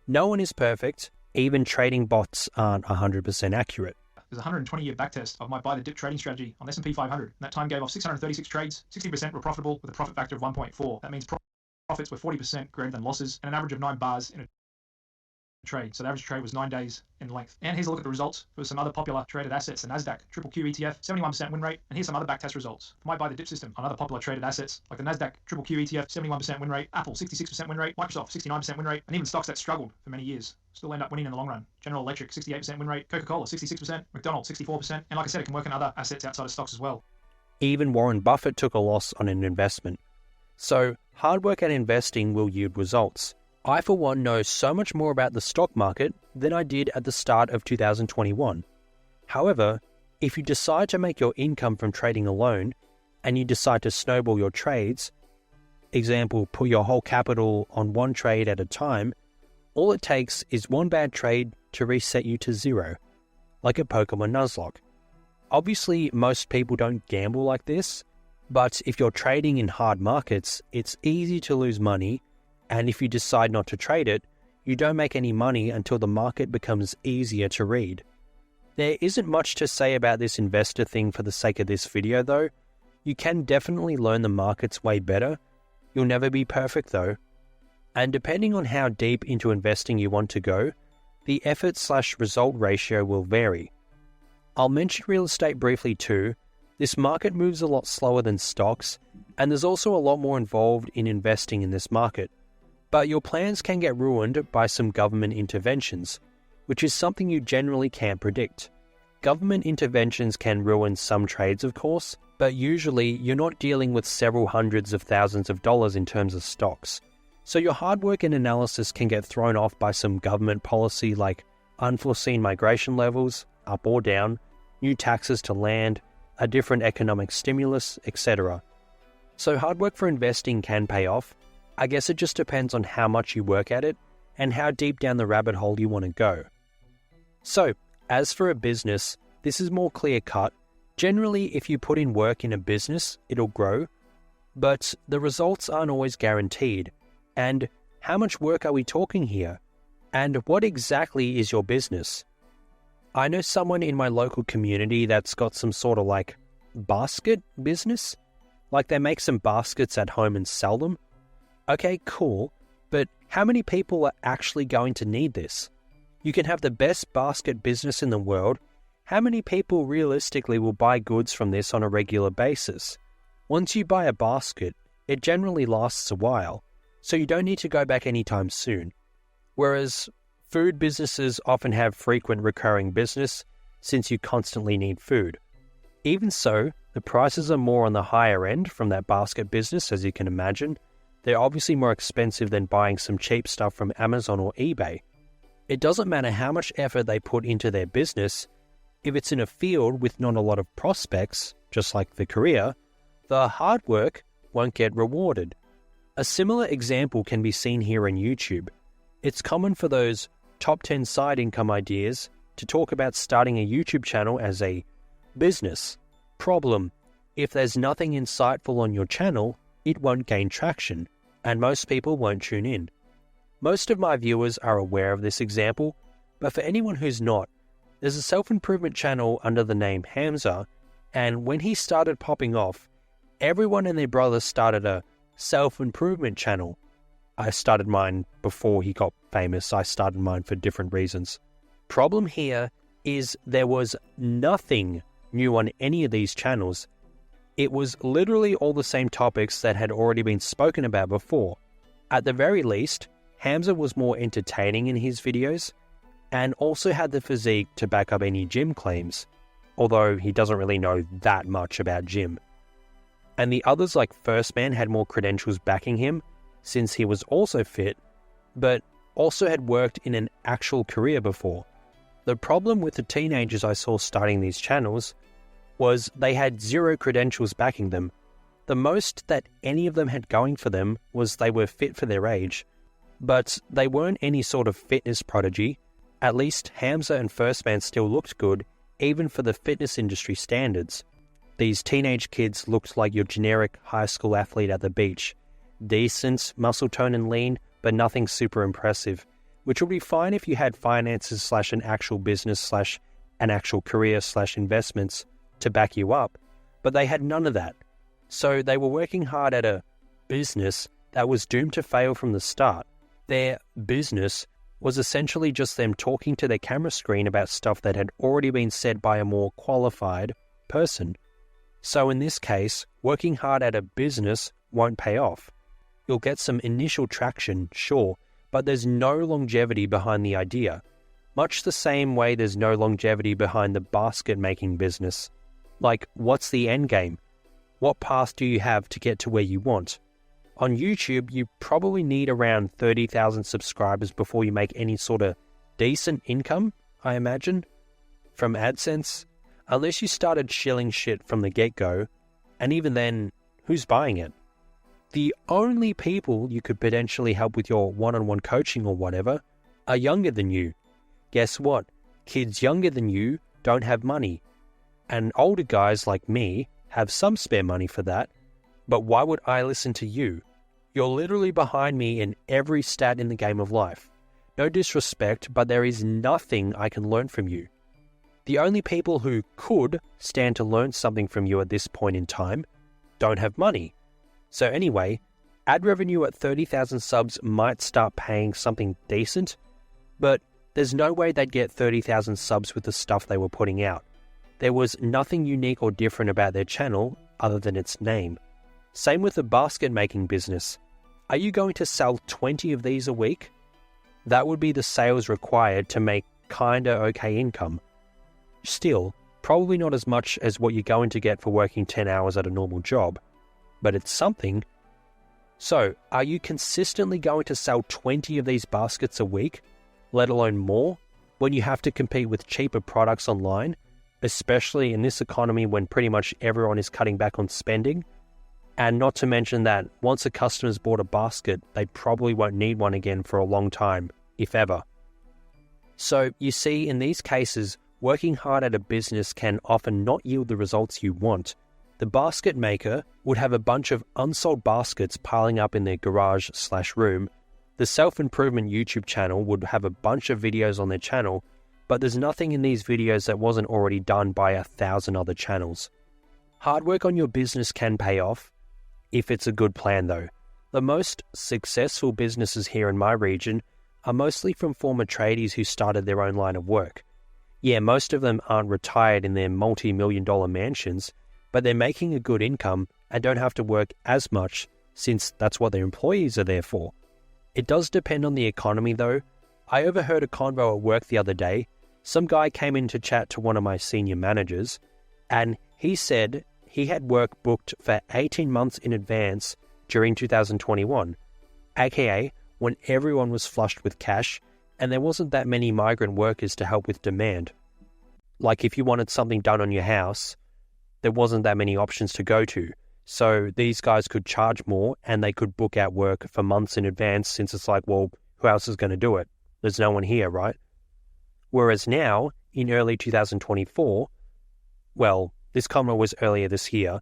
S1: No one is perfect, even trading bots aren't 100% accurate.
S13: there's a 120-year backtest of my buy the dip trading strategy on S&P 500. And that time gave off 636 trades, 60% were profitable with a profit factor of 1.4. That means profits were 40% greater than losses and an average of 9 bars in a trade. So the average trade was 9 days in length. And here's a look at the results for some other popular traded assets. The NASDAQ Triple Q ETF, 71% win rate. And here's some other backtest results. For my buy the dip system on other popular traded assets like the NASDAQ Triple Q ETF, 71% win rate. Apple, 66% win rate. Microsoft, 69% win rate. And even stocks that struggled for many years still end up winning in the long run. General Electric, 68% win rate. Coca-Cola, 66%. McDonald's, 64%. And like I said, it can work on other assets outside of stocks as well.
S1: Even Warren Buffett took a loss on an investment. So, hard work and investing will yield results. I, for one, know so much more about the stock market than I did at the start of 2021. However, if you decide to make your income from trading alone, and you decide to snowball your trades, example, put your whole capital on one trade at a time, all it takes is one bad trade to reset you to zero, like a Pokemon Nuzlocke. Obviously, most people don't gamble like this, but if you're trading in hard markets, it's easy to lose money. And if you decide not to trade it, you don't make any money until the market becomes easier to read. There isn't much to say about this investor thing for the sake of this video though. You can definitely learn the markets way better. You'll never be perfect though. And depending on how deep into investing you want to go, the effort/result ratio will vary. I'll mention real estate briefly too. This market moves a lot slower than stocks, and there's also a lot more involved in investing in this market. But your plans can get ruined by some government interventions, which is something you generally can't predict. Government interventions can ruin some trades, of course, but usually you're not dealing with several hundreds of thousands of dollars in terms of stocks. So your hard work and analysis can get thrown off by some government policy like unforeseen migration levels, up or down, new taxes to land, a different economic stimulus, etc. So hard work for investing can pay off. I guess it just depends on how much you work at it and how deep down the rabbit hole you want to go. So, as for a business, this is more clear-cut. Generally, if you put in work in a business, it'll grow, but the results aren't always guaranteed. And how much work are we talking here? And what exactly is your business? I know someone in my local community that's got some sort of like basket business. Like they make some baskets at home and sell them. Okay, cool, but how many people are actually going to need this? You can have the best basket business in the world. How many people realistically will buy goods from this on a regular basis? Once you buy a basket, it generally lasts a while, so you don't need to go back anytime soon. Whereas food businesses often have frequent recurring business since you constantly need food. Even so, the prices are more on the higher end from that basket business, as you can imagine. They're obviously more expensive than buying some cheap stuff from Amazon or eBay. It doesn't matter how much effort they put into their business. If it's in a field with not a lot of prospects, just like the career, the hard work won't get rewarded. A similar example can be seen here on YouTube. It's common for those top 10 side income ideas to talk about starting a YouTube channel as a business. Problem: if there's nothing insightful on your channel, it won't gain traction, and most people won't tune in. Most of my viewers are aware of this example, but for anyone who's not, there's a self-improvement channel under the name Hamza, and when he started popping off, everyone and their brother started a self-improvement channel. I started mine before he got famous. I started mine for different reasons. Problem here is there was nothing new on any of these channels. It was literally all the same topics that had already been spoken about before. At the very least, Hamza was more entertaining in his videos, and also had the physique to back up any gym claims, although he doesn't really know that much about gym. And the others like First Man had more credentials backing him, since he was also fit, but also had worked in an actual career before. The problem with the teenagers I saw starting these channels was they had zero credentials backing them. The most that any of them had going for them was they were fit for their age, but they weren't any sort of fitness prodigy. At least Hamza and First Man still looked good, even for the fitness industry standards. These teenage kids looked like your generic high school athlete at the beach. Decent, muscle tone and lean, but nothing super impressive, which would be fine if you had finances / an actual business / and actual career/investments to back you up, but they had none of that. So they were working hard at a business that was doomed to fail from the start. Their business was essentially just them talking to their camera screen about stuff that had already been said by a more qualified person. So in this case, working hard at a business won't pay off. You'll get some initial traction, sure, but there's no longevity behind the idea. Much the same way there's no longevity behind the basket making business. Like, what's the end game? What path do you have to get to where you want? On YouTube, you probably need around 30,000 subscribers before you make any sort of decent income, I imagine, from AdSense, unless you started shilling shit from the get-go, and even then, who's buying it? The only people you could potentially help with your one-on-one coaching or whatever are younger than you. Guess what? Kids younger than you don't have money. And older guys like me have some spare money for that. But why would I listen to you? You're literally behind me in every stat in the game of life. No disrespect, but there is nothing I can learn from you. The only people who could stand to learn something from you at this point in time don't have money. So anyway, ad revenue at 30,000 subs might start paying something decent, but there's no way they'd get 30,000 subs with the stuff they were putting out. There was nothing unique or different about their channel other than its name. Same with the basket making business. Are you going to sell 20 of these a week? That would be the sales required to make kinda okay income. Still, probably not as much as what you're going to get for working 10 hours at a normal job, but it's something. So, are you consistently going to sell 20 of these baskets a week, let alone more, when you have to compete with cheaper products online, especially in this economy when pretty much everyone is cutting back on spending? And not to mention that once a customer's bought a basket, they probably won't need one again for a long time, if ever. So, you see, in these cases, working hard at a business can often not yield the results you want. The basket maker would have a bunch of unsold baskets piling up in their garage/room. The self-improvement YouTube channel would have a bunch of videos on their channel, but there's nothing in these videos that wasn't already done by 1,000 other channels. Hard work on your business can pay off, if it's a good plan though. The most successful businesses here in my region are mostly from former tradies who started their own line of work. Yeah, most of them aren't retired in their multi-million-dollar mansions, but they're making a good income and don't have to work as much since that's what their employees are there for. It does depend on the economy though. I overheard a convo at work the other day. Some guy came in to chat to one of my senior managers, and he said he had work booked for 18 months in advance during 2021, aka when everyone was flushed with cash and there wasn't that many migrant workers to help with demand. Like if you wanted something done on your house, there wasn't that many options to go to. So these guys could charge more and they could book out work for months in advance since it's like, well, who else is going to do it? There's no one here, right? Whereas now, in early 2024, well, this comment was earlier this year,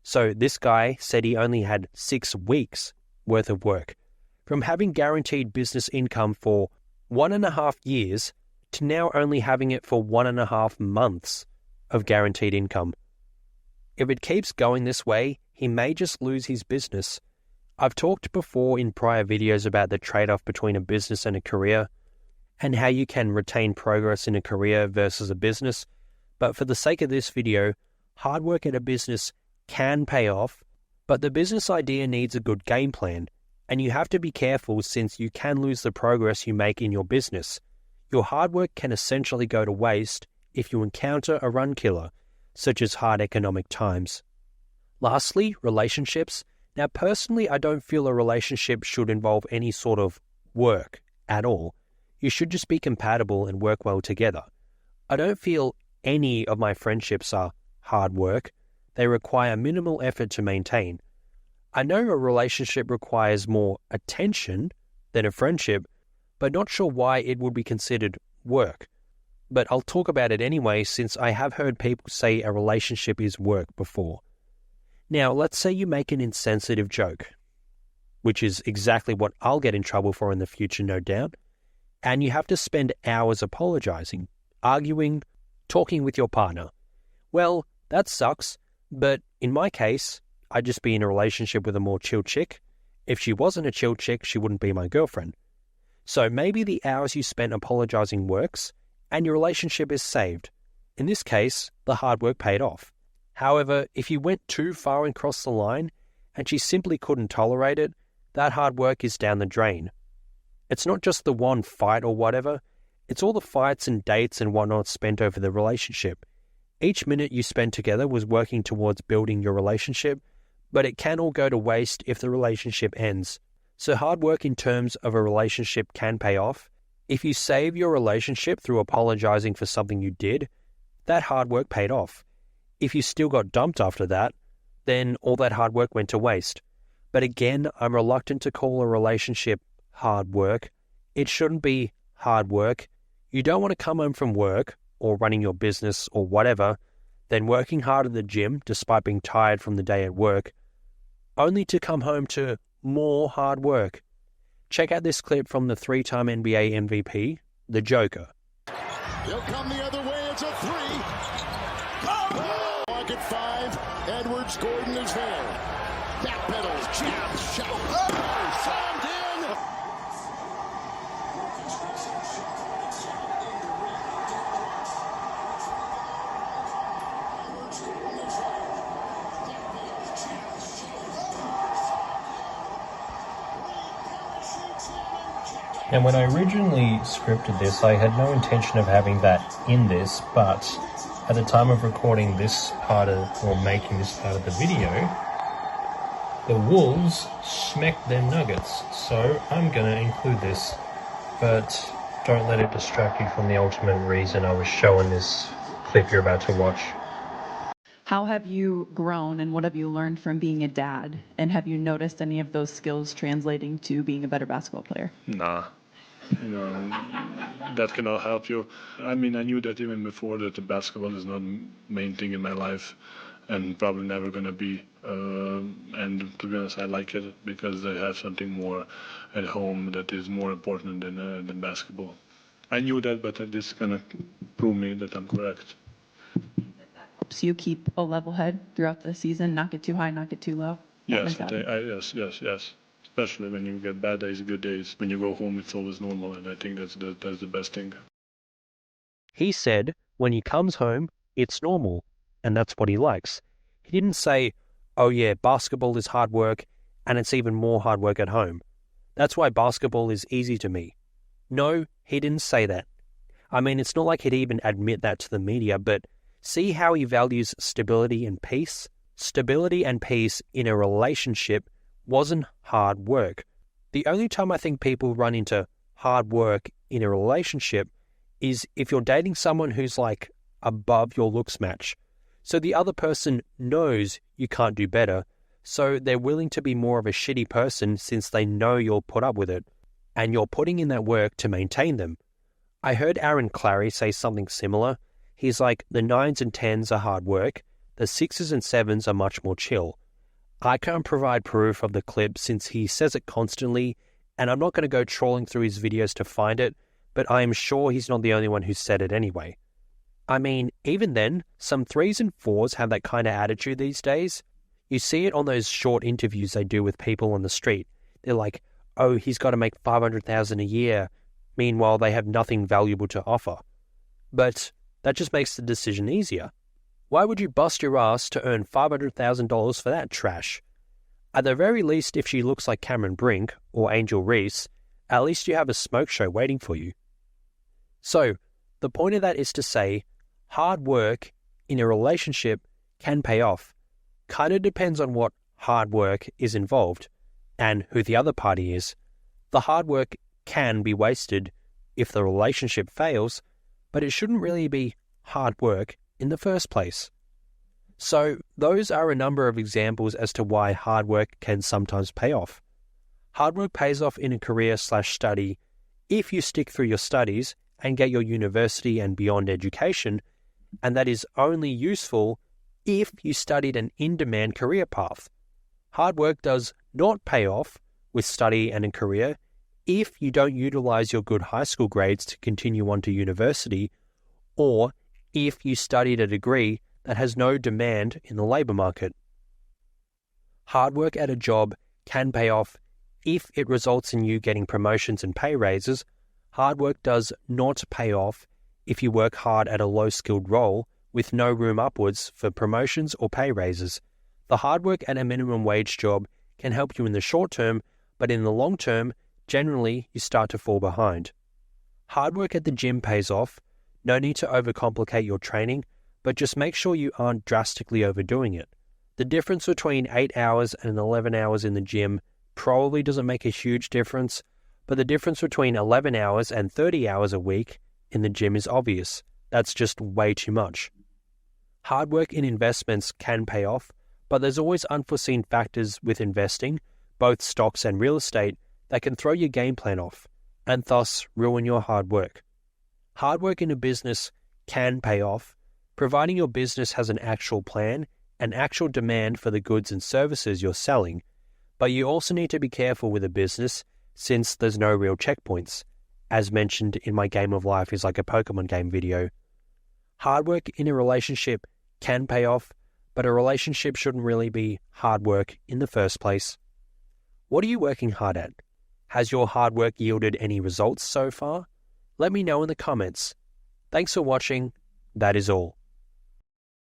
S1: so this guy said he only had 6 weeks worth of work. From having guaranteed business income for 1.5 years to now only having it for 1.5 months of guaranteed income. If it keeps going this way, he may just lose his business. I've talked before in prior videos about the trade-off between a business and a career, and how you can retain progress in a career versus a business, but for the sake of this video, hard work at a business can pay off, but the business idea needs a good game plan, and you have to be careful since you can lose the progress you make in your business. Your hard work can essentially go to waste if you encounter a run killer, such as hard economic times. Lastly, relationships. Now, personally, I don't feel a relationship should involve any sort of work at all. You should just be compatible and work well together. I don't feel any of my friendships are hard work. They require minimal effort to maintain. I know a relationship requires more attention than a friendship, but not sure why it would be considered work. But I'll talk about it anyway since I have heard people say a relationship is work before. Now, let's say you make an insensitive joke, which is exactly what I'll get in trouble for in the future, no doubt, and you have to spend hours apologizing, arguing, talking with your partner. Well, that sucks, but in my case, I'd just be in a relationship with a more chill chick. If she wasn't a chill chick, she wouldn't be my girlfriend. So maybe the hours you spent apologizing works, and your relationship is saved. In this case, the hard work paid off. However, if you went too far and crossed the line, and she simply couldn't tolerate it, that hard work is down the drain. It's not just the one fight or whatever, it's all the fights and dates and whatnot spent over the relationship. Each minute you spent together was working towards building your relationship, but it can all go to waste if the relationship ends. So hard work in terms of a relationship can pay off. If you save your relationship through apologizing for something you did, that hard work paid off. If you still got dumped after that, then all that hard work went to waste. But again, I'm reluctant to call a relationship hard work. It shouldn't be hard work. You don't want to come home from work or running your business or whatever, then working hard at the gym despite being tired from the day at work, only to come home to more hard work. Check out this clip from the 3-time NBA MVP, the Joker.
S14: He'll come the other way. It's a three. Oh! Mark at 5. Edwards, Gordon is there. Backpedals, jabs, shot. Oh, slammed in.
S1: And when I originally scripted this, I had no intention of having that in this, but at the time of recording this part of, or making this part of the video, the Wolves smacked them Nuggets. So I'm going to include this, but don't let it distract you from the ultimate reason I was showing this clip you're about to watch.
S15: How have you grown and what have you learned from being a dad? And have you noticed any of those skills translating to being a better basketball player?
S16: Nah. You know, that cannot help you. I mean, I knew that even before that the basketball is not the main thing in my life and probably never going to be. And to be honest, I like it because I have something more at home that is more important than basketball. I knew that, but this is going to prove me that I'm correct.
S15: Helps you keep a level head throughout the season, not get too high, not get too low?
S16: Yes, yes. Especially when you get bad days, good days. When you go home, it's always normal, and I think that's the best thing.
S1: He said when he comes home, it's normal, and that's what he likes. He didn't say, oh yeah, basketball is hard work, and it's even more hard work at home. That's why basketball is easy to me. No, he didn't say that. I mean, it's not like he'd even admit that to the media, but see how he values stability and peace? Stability and peace in a relationship wasn't hard work. The only time I think people run into hard work in a relationship is if you're dating someone who's like above your looks match. So the other person knows you can't do better, so they're willing to be more of a shitty person since they know you'll put up with it, and you're putting in that work to maintain them. I heard Aaron Clary say something similar. He's like, the 9s and 10s are hard work, the 6s and 7s are much more chill. I can't provide proof of the clip since he says it constantly, and I'm not going to go trawling through his videos to find it, but I am sure he's not the only one who said it anyway. I mean, even then, some 3s and 4s have that kind of attitude these days. You see it on those short interviews they do with people on the street. They're like, oh, he's got to make $500,000 a year. Meanwhile, they have nothing valuable to offer. But that just makes the decision easier. Why would you bust your ass to earn $500,000 for that trash? At the very least, if she looks like Cameron Brink or Angel Reese, at least you have a smoke show waiting for you. So, the point of that is to say, hard work in a relationship can pay off. Kind of depends on what hard work is involved and who the other party is. The hard work can be wasted if the relationship fails, but it shouldn't really be hard work in the first place. So those are a number of examples as to why hard work can sometimes pay off. Hard work pays off in a career/study if you stick through your studies and get your university and beyond education, and that is only useful if you studied an in-demand career path. Hard work does not pay off with study and a career if you don't utilize your good high school grades to continue on to university, or if you studied a degree that has no demand in the labour market. Hard work at a job can pay off if it results in you getting promotions and pay raises. Hard work does not pay off if you work hard at a low-skilled role with no room upwards for promotions or pay raises. The hard work at a minimum wage job can help you in the short term, but in the long term, generally you start to fall behind. Hard work at the gym pays off. No need to overcomplicate your training, but just make sure you aren't drastically overdoing it. The difference between 8 hours and 11 hours in the gym probably doesn't make a huge difference, but the difference between 11 hours and 30 hours a week in the gym is obvious. That's just way too much. Hard work in investments can pay off, but there's always unforeseen factors with investing, both stocks and real estate, that can throw your game plan off, and thus ruin your hard work. Hard work in a business can pay off, providing your business has an actual plan and actual demand for the goods and services you're selling, but you also need to be careful with a business since there's no real checkpoints. As mentioned in my Game of Life is like a Pokemon game video. Hard work in a relationship can pay off, but a relationship shouldn't really be hard work in the first place. What are you working hard at? Has your hard work yielded any results so far? Let me know in the comments. Thanks for watching. That is all.